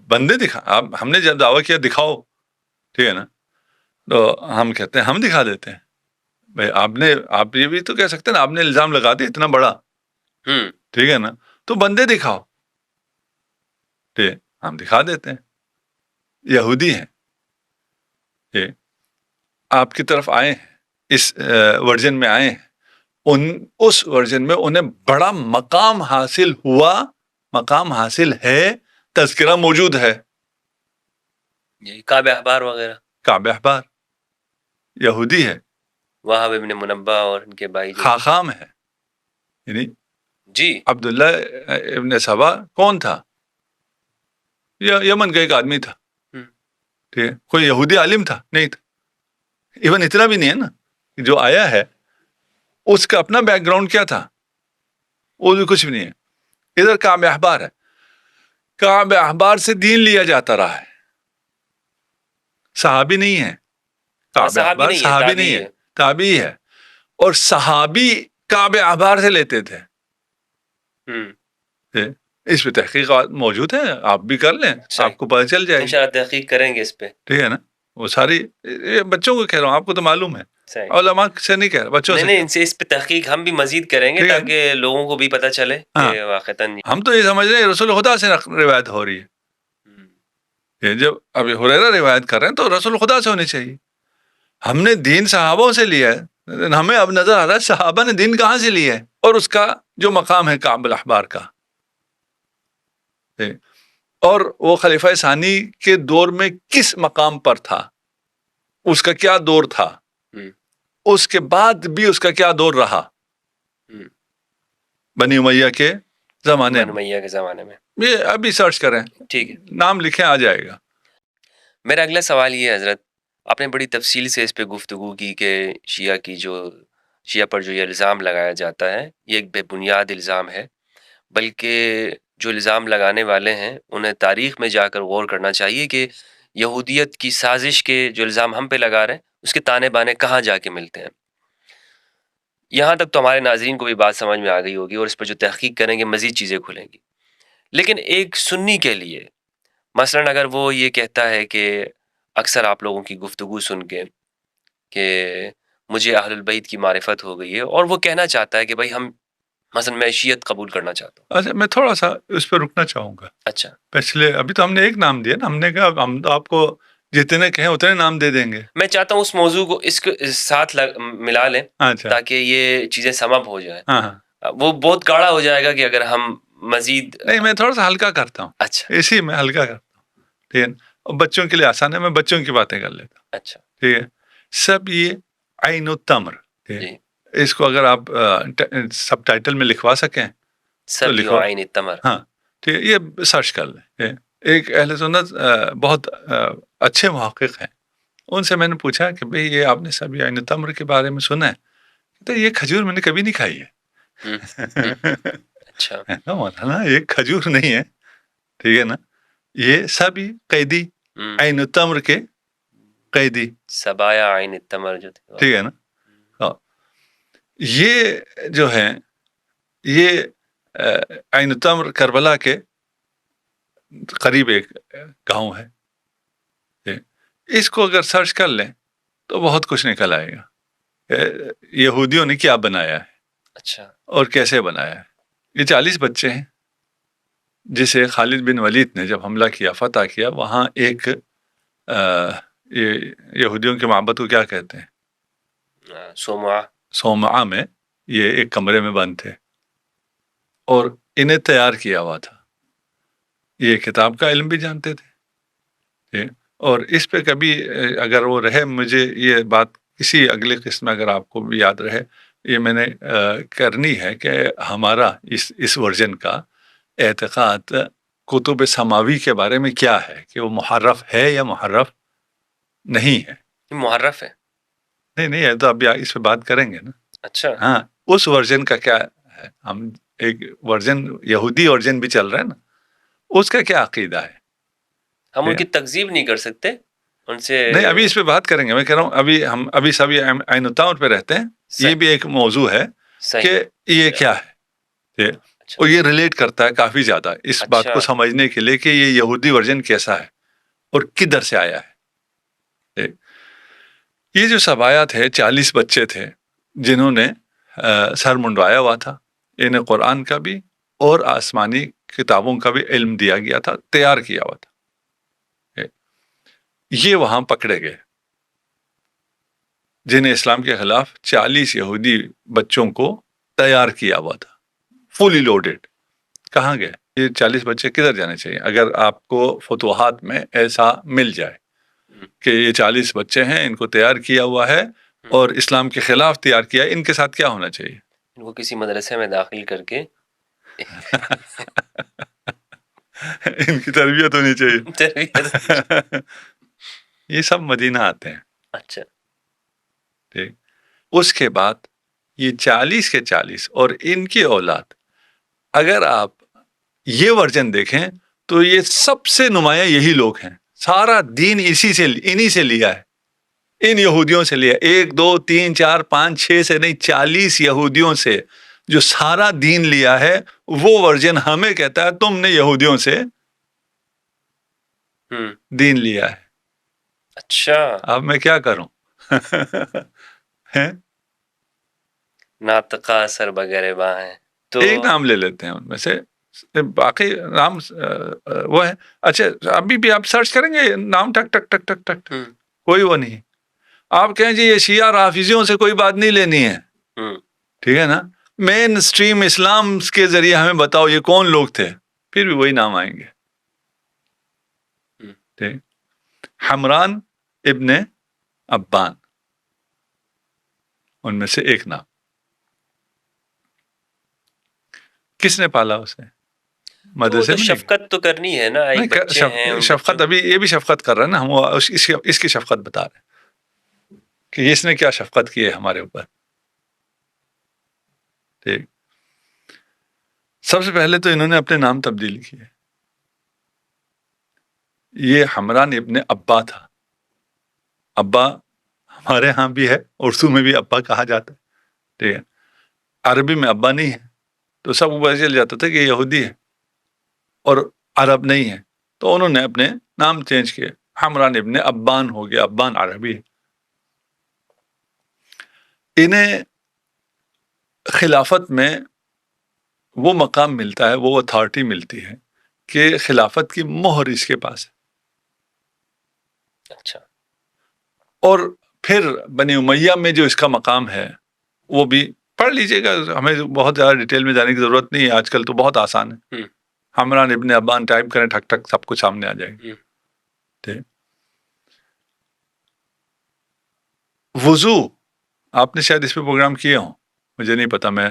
بندے ہم نے جب دعویٰ کیا دکھاؤ، ٹھیک ہے نا، تو ہم کہتے ہیں ہم دکھا دیتے ہیں. بھائی آپ یہ بھی تو کہہ سکتے ہیں نا، آپ نے الزام لگا دیا اتنا بڑا، ٹھیک ہے نا، تو بندے دکھاؤ. ٹھیک، ہم دکھا دیتے ہیں. یہودی ہیں، آپ کی طرف آئے ہیں، اس ورژن میں آئے ہیں، اس ورژن میں انہیں بڑا مقام حاصل ہوا، مقام حاصل ہے، تذکرہ موجود ہے. کعب احبار وغیرہ، کعب احبار یہودی ہے، وہاب ابن منبہ اور ان کے بھائی خاخام ہے. یعنی جی عبداللہ ابن سبا کون تھا؟ یمن کا ایک آدمی تھا. ٹھیک ہے، کوئی یہودی عالم تھا؟ نہیں تھا. ایون اتنا بھی نہیں ہے نا، جو آیا ہے اس کا اپنا بیک گراؤنڈ کیا تھا، وہ بھی کچھ بھی نہیں ہے. ادھر کعب احبار ہے، کعب احبار سے دین لیا جاتا رہا ہے. صحابی نہیں ہے کعب احبار، صحابی نہیں ہے، تابعی ہے. اور صحابی کعب احبار سے لیتے تھے. اس پہ تحقیقات موجود ہیں، آپ بھی کر لیں، آپ کو پتہ چل جائے. انشاءاللہ تحقیق کریں گے اس پہ، ٹھیک ہے نا. وہ ساری بچوں کو کہہ رہا ہوں، آپ کو تو معلوم ہے، علماء سے نہیں کہہ رہا، بچوں سے. نہیں، ان سے اس پہ تحقیق ہم بھی مزید کریں گے تاکہ لوگوں کو بھی پتہ چلے کہ واقعتاً ہم تو یہ سمجھ رہے ہیں رسول خدا سے روایت ہو رہی ہے. جب ابھی ہریرہ روایت کر رہے ہیں تو رسول خدا سے ہونی چاہیے. ہم نے دین صحابوں سے لیا ہے، ہمیں اب نظر آ رہا ہے صحابہ نے دین کہاں سے لیا ہے، اور اس کا جو مقام ہے کعب الاحبار کا. اور وہ خلیفہ ثانی کے دور میں کس مقام پر تھا، اس کا کیا دور تھا، اس کے بعد بھی اس کا کیا دور رہا بنی امیہ کے زمانے میں. یہ ابھی سرچ کریں، ٹھیک ہے، نام لکھیں آ جائے گا. میرا اگلا سوال یہ ہے حضرت، آپ نے بڑی تفصیل سے اس پہ گفتگو کی کہ شیعہ پر جو یہ الزام لگایا جاتا ہے یہ ایک بے بنیاد الزام ہے، بلکہ جو الزام لگانے والے ہیں انہیں تاریخ میں جا کر غور کرنا چاہیے کہ یہودیت کی سازش کے جو الزام ہم پہ لگا رہے ہیں اس کے تانے بانے کہاں جا کے ملتے ہیں. یہاں تک تو ہمارے ناظرین کو بھی بات سمجھ میں آ گئی ہوگی، اور اس پر جو تحقیق کریں گے مزید چیزیں کھلیں گی. لیکن ایک سنی کے لیے مثلاً اگر وہ یہ کہتا ہے کہ اکثر آپ لوگوں کی گفتگو سن کے کہ مجھے اہل البیت کی معرفت ہو گئی ہے، اور وہ کہنا چاہتا ہے کہ بھائی ہم مثلاً میں شیعت قبول کرنا چاہتا ہوں. اچھا، میں تھوڑا سا اس پہ رکنا چاہوں گا. اچھا، پچھلے ابھی تو ہم نے ایک نام دیا نا، ہم نے کہا ہم تو آپ کو جتنے کہیں اتنے نام دے دیں گے. میں چاہتا ہوں اس موضوع کو اس کے ساتھ ملا لیں اچھا، تاکہ یہ چیزیں سمپ ہو جائیں. ہاں ہاں، وہ بہت گاڑا ہو جائے گا کہ اگر ہم مزید. نہیں میں تھوڑا سا ہلکا کرتا ہوں. اچھا اسی میں ہلکا کرتا ہوں. ٹھیک ہے، اور بچوں کے لیے آسان ہے، میں بچوں کی باتیں کر لیتا ہوں. اچھا ٹھیک ہے، سب یہ عین التمر. جی، اس کو اگر آپ سب ٹائٹل میں لکھوا سکیں تو سب لکھو. عین التمر. ہاں ٹھیک ہے، یہ سرچ کر لیں. ایک اہل سنت بہت اچھے محقق ہیں، ان سے میں نے پوچھا کہ بھئی یہ آپ نے سب عین التمر کے بارے میں سنا ہے؟ تو یہ کھجور میں نے کبھی نہیں کھائی ہے. اچھا مولانا یہ کھجور نہیں ہے، ٹھیک ہے نا، یہ سبی قیدی، عین التمر کے قیدی. سبایا عین التمر جو تھے، ٹھیک ہے نا. یہ جو ہے یہ عین التمر کربلا کے قریب ایک گاؤں ہے. اس کو اگر سرچ کر لیں تو بہت کچھ نکل آئے گا. یہودیوں نے کیا بنایا ہے، اچھا، اور کیسے بنایا ہے. یہ 40 بچے ہیں جسے خالد بن ولید نے جب حملہ کیا، فتح کیا، وہاں ایک یہودیوں کے معبد کو کیا کہتے ہیں، صومعہ میں یہ ایک کمرے میں بند تھے اور انہیں تیار کیا ہوا تھا. یہ کتاب کا علم بھی جانتے تھے. اور اس پہ کبھی اگر وہ رہے، مجھے یہ بات کسی اگلے قسم میں اگر آپ کو بھی یاد رہے، یہ میں نے کرنی ہے کہ ہمارا اس ورژن کا اعتقاد کتب سماوی کے بارے میں کیا ہے، کہ وہ محرف ہے یا محرف نہیں ہے. محرف ہے. نہیں ہے تو اب اس پہ بات کریں گے نا. اچھا ہاں، اس ورژن کا کیا ہے. ہم ایک ورژن یہودی ورژن بھی چل رہا ہے نا، اس کا کیا عقیدہ ہے. ہم ان کی تکذیب نہیں کر سکتے ان سے. نہیں، ابھی اس پہ بات کریں گے. میں کہہ رہا ہوں ابھی سبھی عین التمر پہ رہتے ہیں. یہ بھی ایک موضوع ہے کہ یہ کیا ہے، اور یہ ریلیٹ کرتا ہے کافی زیادہ اس بات کو سمجھنے کے لیے کہ یہ یہودی ورژن کیسا ہے اور کدھر سے آیا ہے. یہ جو سبایات ہے، 40 بچے تھے جنہوں نے سر منڈوایا ہوا تھا. انہیں قرآن کا بھی اور آسمانی کتابوں کا بھی علم دیا گیا تھا، تیار کیا ہوا تھا. یہ وہاں پکڑے گئے جنہیں اسلام کے خلاف 40 یہودی بچوں کو تیار کیا ہوا تھا، فلی لوڈڈ. کہاں گئے یہ 40 بچے؟ کدھر جانے چاہیے اگر آپ کو فتوحات میں ایسا مل جائے کہ یہ 40 بچے ہیں، ان کو تیار کیا ہوا ہے اور اسلام کے خلاف تیار کیا ہے، ان کے ساتھ کیا ہونا چاہیے؟ ان کو کسی مدرسے میں داخل کر کے ان کی تربیت ہونی چاہیے. یہ سب مدینہ آتے ہیں. اچھا ٹھیک. اس کے بعد یہ 40 کے 40 اور ان کی اولاد، اگر آپ یہ ورژن دیکھیں تو یہ سب سے نمایاں یہی لوگ ہیں. سارا دین انہی سے لیا ہے، ان یہودیوں سے لیا. 1 2 3 4 5 6 سے نہیں، 40 یہودیوں سے جو سارا دین لیا ہے. وہ ورژن ہمیں کہتا ہے تم نے یہودیوں سے دین لیا ہے. اچھا، اب میں کیا کروں؟ ناطقہ سر بغیر باں ہے تو ایک نام لے لیتے ہیں ان میں سے، باقی نام وہ ہے. اچھا، ابھی بھی آپ سرچ کریں گے نام ٹک ٹک ٹک ٹک ٹک، کوئی وہ نہیں. آپ کہیں جی یہ شیعہ رافضیوں سے کوئی بات نہیں لینی ہے، ٹھیک ہے نا. مین اسٹریم اسلام کے ذریعے ہمیں بتاؤ یہ کون لوگ تھے، پھر بھی وہی نام آئیں گے. ٹھیک. حمران ابن ابان ان میں سے ایک نام. کس نے پالا اسے؟ مدرسے میں. شفقت تو کرنی ہے نا، ایک بچے ہیں. شفقت ابھی یہ بھی شفقت کر رہا ہے نا، ہم اس کی شفقت بتا رہے ہیں کہ اس نے کیا شفقت کی ہے ہمارے اوپر. ٹھیک. سب سے پہلے تو انہوں نے اپنے نام تبدیل کیے. یہ حمران ابن ابا تھا. ابا ہمارے ہاں بھی ہے، اردو میں بھی ابا کہا جاتا ہے. ٹھیک ہے. عربی میں ابا نہیں ہے تو سب کو پتہ چل جاتا تھا کہ یہ یہودی ہے اور عرب نہیں ہے، تو انہوں نے اپنے نام چینج کیے، حمران ابن ابان ہو گیا، ابان عربی ہے۔ انہیں خلافت میں وہ مقام ملتا ہے، وہ اتھارٹی ملتی ہے کہ خلافت کی مہر اس کے پاس ہے۔ اچھا، اور پھر بنی امیہ میں جو اس کا مقام ہے وہ بھی پڑھ لیجئے گا، ہمیں بہت زیادہ ڈیٹیل میں جانے کی ضرورت نہیں ہے، آج کل تو بہت آسان ہے، حمران ابن ابان ٹائپ کریں، ٹھک ٹھک سب کچھ سامنے آ جائے گا۔ ٹھیک، وضو آپ نے شاید اس پہ پروگرام کیے ہوں، مجھے نہیں پتا، میں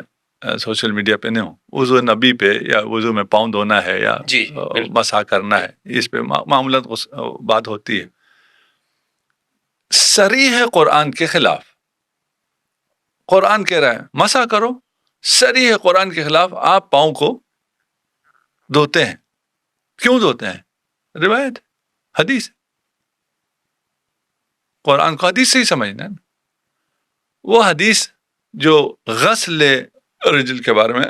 سوشل میڈیا پہ نہیں ہوں، وضو نبی پہ یا وضو میں پاؤں دھونا ہے یا مسح کرنا ہے، اس پہ معمولاً بات ہوتی ہے۔ صریح ہے قرآن کے خلاف، قرآن کہہ رہا ہے مسح کرو، صریح ہے قرآن کے خلاف آپ پاؤں کو دھوتے ہیں۔ کیوں دھوتے ہیں؟ روایت، حدیث، قرآن کو حدیث سے ہی سمجھنا ہے۔ وہ حدیث جو غسل رجل کے بارے میں،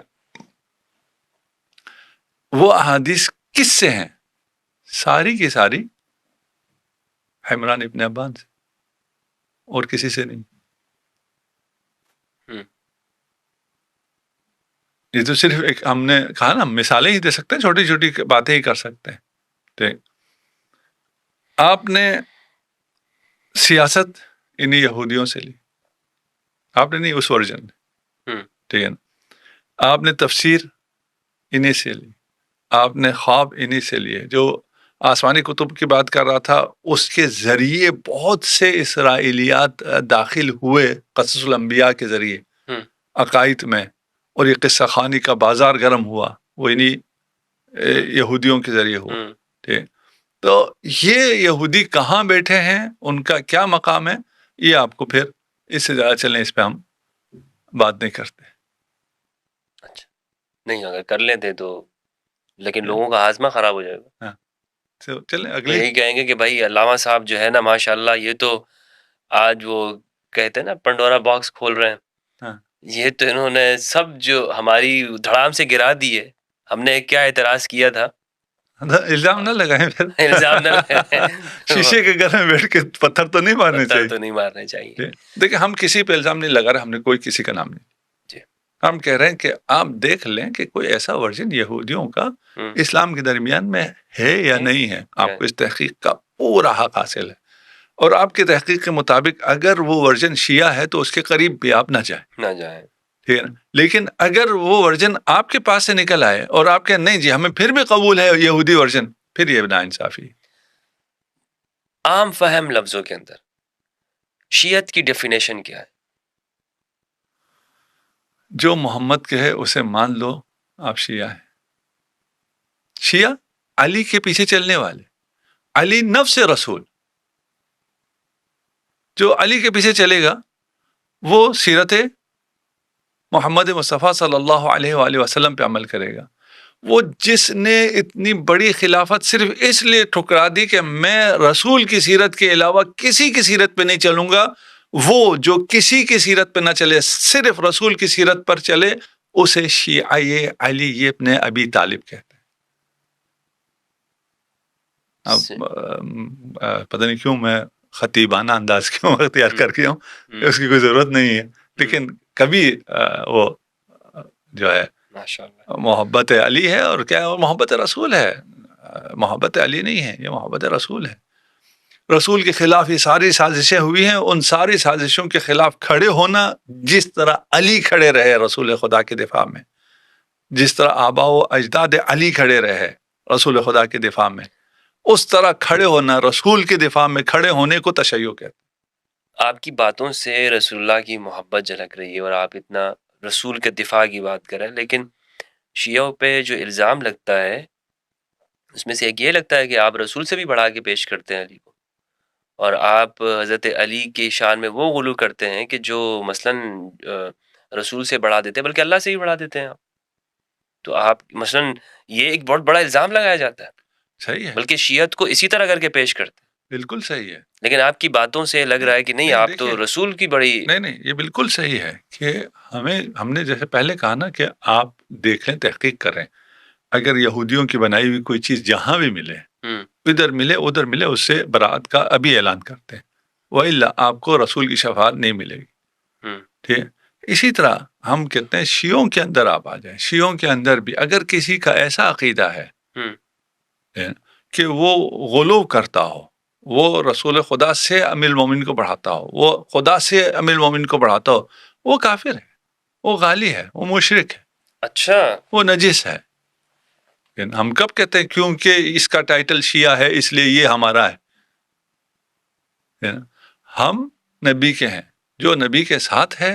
وہ احادیث کس سے ہیں؟ ساری کی ساری حمران ابن ابان سے، اور کسی سے نہیں۔ یہ تو صرف ایک ہم نے کہا نا، مثالیں ہی دے سکتے ہیں، چھوٹی چھوٹی باتیں ہی کر سکتے ہیں۔ ٹھیک، آپ نے سیاست انہی یہودیوں سے لی، آپ نے نہیں، اس ورژن میں، ٹھیک ہے نا، آپ نے تفسیر انہی سے لی، آپ نے خواب انہی سے لیے۔ جو آسمانی کتب کی بات کر رہا تھا، اس کے ذریعے بہت سے اسرائیلیات داخل ہوئے قصص الانبیاء کے ذریعے عقائد میں، اور یہ قصہ خوانی کا بازار گرم ہوا، وہ انہی یہودیوں کے ذریعے ہوا۔ ٹھیک، تو یہ یہودی کہاں بیٹھے ہیں، ان کا کیا مقام ہے، یہ آپ کو پھر اس سے زیادہ چلیں، اس پہ ہم بات نہیں کرتے۔ اچھا، نہیں، اگر کر لیتے تو، لیکن لوگوں کا ہاضمہ خراب ہو جائے گا۔ چلیں اگلی، یہی کہیں گے کہ بھائی علامہ صاحب جو ہے نا، ماشاءاللہ، یہ تو آج وہ کہتے ہیں نا پنڈورا باکس کھول رہے ہیں، یہ تو انہوں نے سب جو ہماری دھڑام سے گرا دی ہے، ہم نے کیا اعتراض کیا تھا۔ الزام نہ لگائیں پھر، الزام نہ لگائیں، شیشے کے گھر میں بیٹھ کے پتھر تو نہیں مارنے پتھر چاہیے، تو نہیں مارنے چاہیے۔ دیکھیں ہم کسی پہ الزام نہیں لگا رہے، ہم نے کوئی کسی کا نام نہیں، ہم کہہ رہے ہیں کہ آپ دیکھ لیں کہ کوئی ایسا ورژن یہودیوں کا اسلام کے درمیان میں ہے یا نہیں ہے، آپ کو اس تحقیق کا پورا حق حاصل ہے، اور آپ کی تحقیق کے مطابق اگر وہ ورژن شیعہ ہے تو اس کے قریب بھی آپ نہ جائیں، ٹھیک ہے نا، لیکن اگر وہ ورژن آپ کے پاس سے نکل آئے اور آپ کہیں نہیں جی ہمیں پھر بھی قبول ہے یہودی ورژن، پھر یہ ناانصافی۔ عام فہم لفظوں کے اندر شیعت کی ڈیفینیشن کیا ہے؟ جو محمد کہے اسے مان لو، آپ شیعہ ہیں۔ شیعہ علی کے پیچھے چلنے والے، علی نفس رسول، جو علی کے پیچھے چلے گا وہ سیرت محمد مصطفیٰ صلی اللہ علیہ وآلہ وسلم پہ عمل کرے گا۔ وہ جس نے اتنی بڑی خلافت صرف اس لیے ٹھکرا دی کہ میں رسول کی سیرت کے علاوہ کسی کی سیرت پہ نہیں چلوں گا، وہ جو کسی کی سیرت پہ نہ چلے، صرف رسول کی سیرت پر چلے، اسے شیعہ علی ابن ابی طالب کہتے ہیں۔ اب پتہ نہیں کیوں میں خطیبانہ انداز کیوں اختیار کر کے ہوں، اس کی کوئی ضرورت نہیں ہے، لیکن کبھی وہ جو ہے محبت علی ہے، اور کیا ہے، محبت رسول ہے، محبت علی نہیں ہے، یہ محبت رسول ہے۔ رسول کے خلاف یہ ساری سازشیں ہوئی ہیں، ان ساری سازشوں کے خلاف کھڑے ہونا، جس طرح علی کھڑے رہے رسول خدا کے دفاع میں، جس طرح آبا و اجداد علی کھڑے رہے رسول خدا کے دفاع میں، اس طرح کھڑے ہونا، رسول کے دفاع میں کھڑے ہونے کو تشیع کہتے ہیں۔ آپ کی باتوں سے رسول اللہ کی محبت جھلک رہی ہے، اور آپ اتنا رسول کے دفاع کی بات کریں، لیکن شیعوں پہ جو الزام لگتا ہے اس میں سے ایک یہ لگتا ہے کہ آپ رسول سے بھی بڑھا کے پیش کرتے ہیں علی کو، اور آپ حضرت علی کی شان میں وہ غلو کرتے ہیں کہ جو مثلاً رسول سے بڑھا دیتے ہیں، بلکہ اللہ سے بھی بڑھا دیتے ہیں آپ۔ تو آپ مثلاً یہ ایک بہت بڑا الزام لگایا جاتا ہے، صحیح ہے، بلکہ شیعت کو اسی طرح کر کے پیش کرتے ہیں۔ بالکل صحیح ہے. لیکن آپ کی باتوں سے لگ رہا ہے کہ نہیں, آپ تو رسول کی بڑی. نہیں, یہ بالکل صحیح ہے کہ ہم نے جیسے پہلے کہا نا کہ آپ دیکھیں, تحقیق کریں, اگر یہودیوں کی بنائی ہوئی کوئی چیز جہاں بھی ملے, ادھر ملے ادھر ملے, اس سے برات کا ابھی اعلان کرتے ہیں, وَإِلَّا آپ کو رسول کی شفاعت نہیں ملے گی. ٹھیک ہے. اسی طرح ہم کہتے ہیں شیعوں کے اندر آپ آ جائیں, شیعوں کے اندر بھی اگر کسی کا ایسا عقیدہ ہے کہ وہ غلو کرتا ہو, وہ رسول خدا سے امیر المومنین کو بڑھاتا ہو, وہ خدا سے امیر المومنین کو بڑھاتا ہو, وہ کافر ہے, وہ غالی ہے, وہ مشرک ہے. اچھا, وہ نجس ہے. ہم کب کہتے ہیں کیونکہ اس کا ٹائٹل شیعہ ہے اس لیے یہ ہمارا ہے؟ ہم نبی کے ہیں, جو نبی کے ساتھ ہے,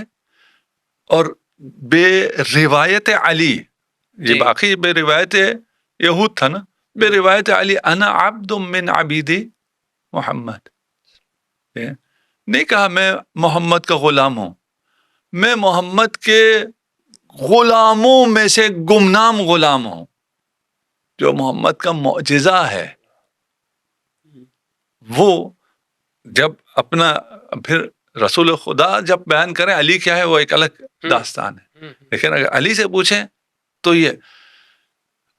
اور بے روایت علی, یہ باقی بے روایت یہود تھا نا, بے روایت علی انا عبد من عبیدی محمد, نہیں کہا میں محمد کا غلام ہوں, میں محمد کے غلاموں میں سے گمنام غلام ہوں. جو محمد کا معجزہ ہے وہ جب اپنا پھر رسول خدا جب بیان کریں, علی کیا ہے وہ ایک الگ داستان ہے, لیکن اگر علی سے پوچھیں تو یہ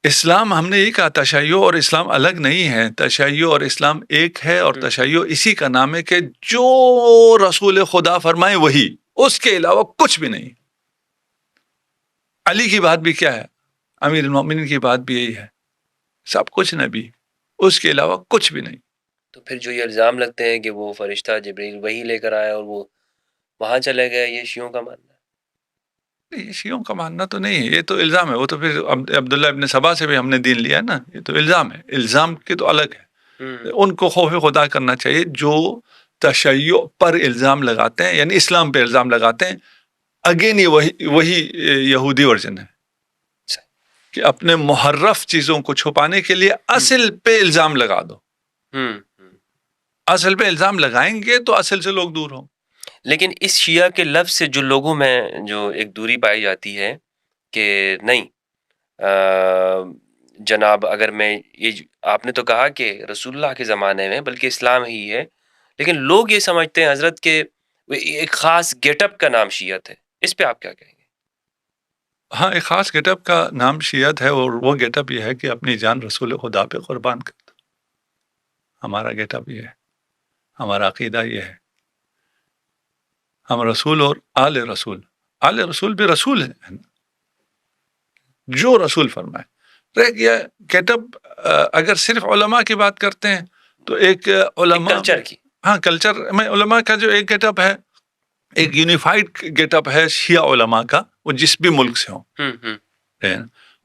اسلام, ہم نے یہ کہا تشیع اور اسلام الگ نہیں ہے, تشیع اور اسلام ایک ہے, اور تشیع اسی کا نام ہے کہ جو رسول خدا فرمائے وہی, اس کے علاوہ کچھ بھی نہیں. علی کی بات بھی کیا ہے, امیر المومنین کی بات بھی یہی ہے, سب کچھ نبی, اس کے علاوہ کچھ بھی نہیں. تو پھر جو یہ الزام لگتے ہیں کہ وہ فرشتہ جبریل وہی لے کر آیا اور وہ وہاں چلے گئے, یہ شیعوں کا ماننا ہے؟ یہ شیعوں کا ماننا تو نہیں ہے, یہ تو الزام ہے. وہ تو پھر عبداللہ ابن سبا سے بھی ہم نے دین لیا نا, یہ تو الزام ہے, الزام کے تو الگ ہے. ان کو خوف خدا کرنا چاہیے جو تشیع پر الزام لگاتے ہیں, یعنی اسلام پہ الزام لگاتے ہیں. اگین یہ وہی یہودی ورژن ہے کہ اپنے محرف چیزوں کو چھپانے کے لیے اصل پہ الزام لگا دو. اصل پہ الزام لگائیں گے تو اصل سے لوگ دور ہوں. لیکن اس شیعہ کے لفظ سے جو لوگوں میں جو ایک دوری پائی جاتی ہے کہ نہیں جناب, اگر میں یہ آپ نے تو کہا کہ رسول اللہ کے زمانے میں بلکہ اسلام ہی ہے, لیکن لوگ یہ سمجھتے ہیں حضرت کہ ایک خاص گیٹ اپ کا نام شیعت ہے, اس پہ آپ کیا کہیں گے؟ ہاں, ایک خاص گیٹ اپ کا نام شیعت ہے, اور وہ گیٹ اپ یہ ہے کہ اپنی جان رسول خدا پہ قربان کر دو. ہمارا گیٹ اپ یہ ہے, ہمارا عقیدہ یہ ہے. ہم رسول اور آل رسول بھی رسول ہیں, جو رسول فرمائے. رہ گیا گیٹ اپ, اگر صرف علماء کی بات کرتے ہیں تو ایک علماء کلچر کی, ہاں کلچر میں علماء کا جو ایک گیٹ اپ ہے, ایک یونیفائڈ گیٹ اپ ہے شیعہ علماء کا, وہ جس بھی ملک سے ہوں.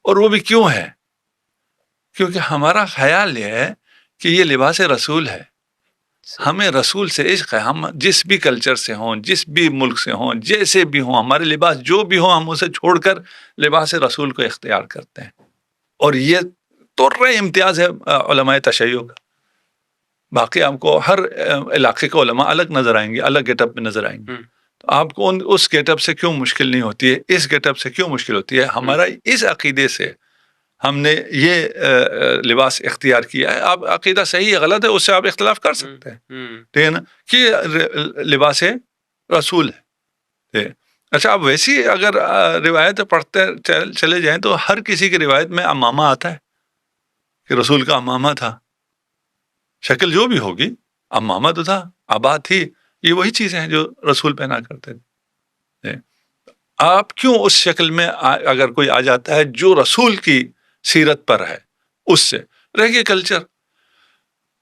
اور وہ بھی کیوں ہے؟ کیونکہ ہمارا خیال یہ ہے کہ یہ لباس رسول ہے, ہمیں رسول سے عشق ہے. ہم جس بھی کلچر سے ہوں, جس بھی ملک سے ہوں, جیسے بھی ہوں, ہمارے لباس جو بھی ہوں, ہم اسے چھوڑ کر لباس رسول کو اختیار کرتے ہیں. اور یہ تو امتیاز ہے علماء تشیع کا. باقی آپ کو ہر علاقے کے علماء الگ نظر آئیں گے, الگ گیٹ اپ میں نظر آئیں گے. تو آپ کو اس گیٹ اپ سے کیوں مشکل نہیں ہوتی ہے, اس گیٹ اپ سے کیوں مشکل ہوتی ہے؟ ہمارا اس عقیدے سے ہم نے یہ لباس اختیار کیا ہے. آپ عقیدہ صحیح ہے غلط ہے اس سے آپ اختلاف کر سکتے ہیں, ٹھیک ہے نا, کہ لباس رسول ہے. اچھا, آپ ویسی اگر روایت پڑھتے چلے جائیں تو ہر کسی کی روایت میں امامہ آتا ہے کہ رسول کا امامہ تھا. شکل جو بھی ہوگی, امامہ تو تھا, عبا تھی, یہ وہی چیزیں ہیں جو رسول پہنا کرتے تھے. آپ کیوں اس شکل میں اگر کوئی آ جاتا ہے جو رسول کی سیرت پر ہے, اس سے رہ گئے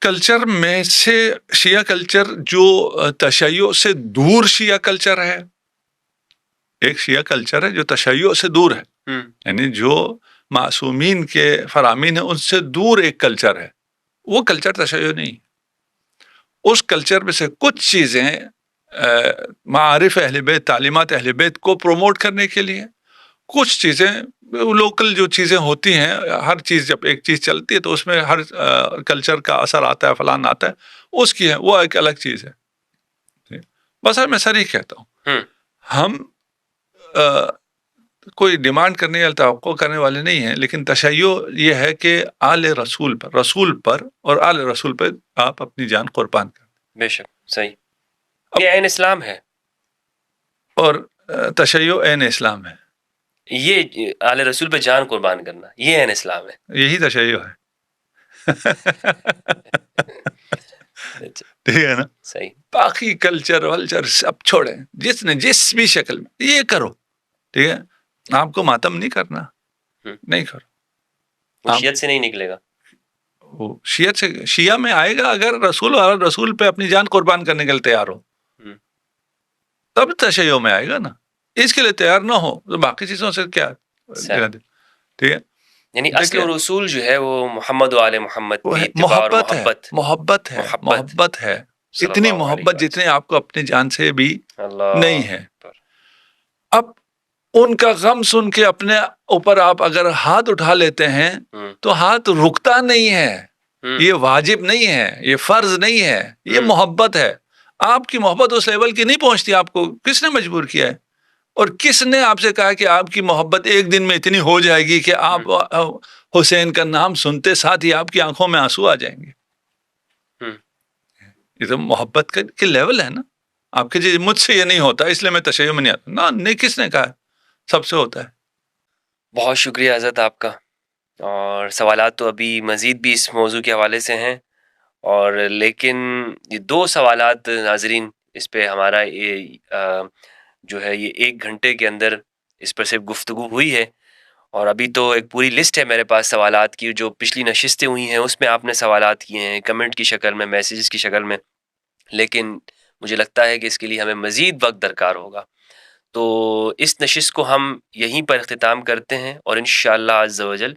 کلچر میں سے شیعہ کلچر جو تشیع سے دور شیعہ کلچر ہے, ایک شیعہ کلچر ہے جو تشیع سے دور ہے, یعنی جو معصومین کے فرامین ہیں ان سے دور ایک کلچر ہے. وہ کلچر تشیع نہیں. اس کلچر میں سے کچھ چیزیں معارف اہل بیت, تعلیمات اہل بیت کو پروموٹ کرنے کے لیے, کچھ چیزیں لوکل جو چیزیں ہوتی ہیں, ہر چیز جب ایک چیز چلتی ہے تو اس میں ہر کلچر کا اثر آتا ہے, فلان آتا ہے, اس کی ہے وہ ایک الگ چیز ہے. بس میں صریح کہتا ہوں, ہم کوئی ڈیمانڈ کرنے یا توقع کرنے والے نہیں ہیں، لیکن تشیع یہ ہے کہ آل رسول پر اور آل رسول پہ آپ اپنی جان قربان کریں. بے شک صحیح، یہ عین اسلام ہے. اور تشیع عین اسلام ہے. یہ آل رسول پہ جان قربان کرنا یہ عین اسلام ہے. یہی تشیع ہے. ٹھیک ہے نا. صحیح. باقی کلچر ولچر سب چھوڑیں، جس نے جس بھی شکل میں یہ کرو. ٹھیک ہے، آپ کو ماتم نہیں کرنا، نہیں کرو. وہ شیعت سے نہیں نکلے گا، وہ شیعت سے شیعہ میں آئے گا اگر رسول پہ اپنی جان قربان کرنے کے لیے تیار ہو، تب تشیع میں آئے گا نا. اس کے لیے تیار نہ ہو تو باقی چیزوں سے کیا. ٹھیک ہے، یعنی اصل و رسول جو ہے وہ محمد و آل محمد کی اتباع اور محبت ہے. اتنی محبت جتنی آپ کو اپنی جان سے بھی نہیں ہے. اب ان کا غم سن کے اپنے اوپر آپ اگر ہاتھ اٹھا لیتے ہیں تو ہاتھ رکتا نہیں ہے. یہ واجب نہیں ہے، یہ فرض نہیں ہے، یہ محبت ہے. آپ کی محبت اس لیول کی نہیں پہنچتی. آپ کو کس نے مجبور کیا ہے؟ اور کس نے آپ سے کہا کہ آپ کی محبت ایک دن میں اتنی ہو جائے گی کہ آپ حسین کا نام سنتے ساتھ ہی آپ کی آنکھوں میں آنسو آ جائیں گے؟ یہ تو محبت کے لیول ہے نا. آپ کے جی مجھ سے یہ نہیں ہوتا اس لیے میں تشیع میں نہیں آتا نا. نہیں، کس نے کہا؟ سب سے ہوتا ہے. بہت شکریہ حضرت آپ کا. اور سوالات تو ابھی مزید بھی اس موضوع کے حوالے سے ہیں، اور لیکن یہ 2 سوالات ناظرین اس پہ ہمارا یہ جو ہے یہ 1 گھنٹے کے اندر اس پر صرف گفتگو ہوئی ہے. اور ابھی تو ایک پوری لسٹ ہے میرے پاس سوالات کی، جو پچھلی نشستیں ہوئی ہیں اس میں آپ نے سوالات کیے ہیں کمنٹ کی شکل میں، میسیجز کی شکل میں. لیکن مجھے لگتا ہے کہ اس کے لیے ہمیں مزید وقت درکار ہوگا. تو اس نشست کو ہم یہیں پر اختتام کرتے ہیں، اور انشاءاللہ عز و جل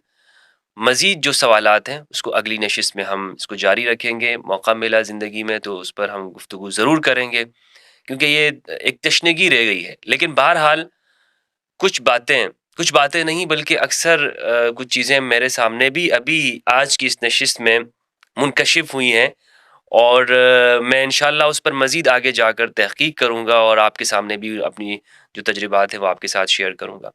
مزید جو سوالات ہیں اس کو اگلی نشست میں ہم اس کو جاری رکھیں گے. موقع ملا زندگی میں تو اس پر ہم گفتگو ضرور کریں گے، کیونکہ یہ ایک تشنگی رہ گئی ہے. لیکن بہرحال کچھ باتیں نہیں بلکہ اکثر کچھ چیزیں میرے سامنے بھی ابھی آج کی اس نشست میں منکشف ہوئی ہیں، اور میں انشاءاللہ اس پر مزید آگے جا کر تحقیق کروں گا اور آپ کے سامنے بھی اپنی جو تجربات ہیں وہ آپ کے ساتھ شیئر کروں گا.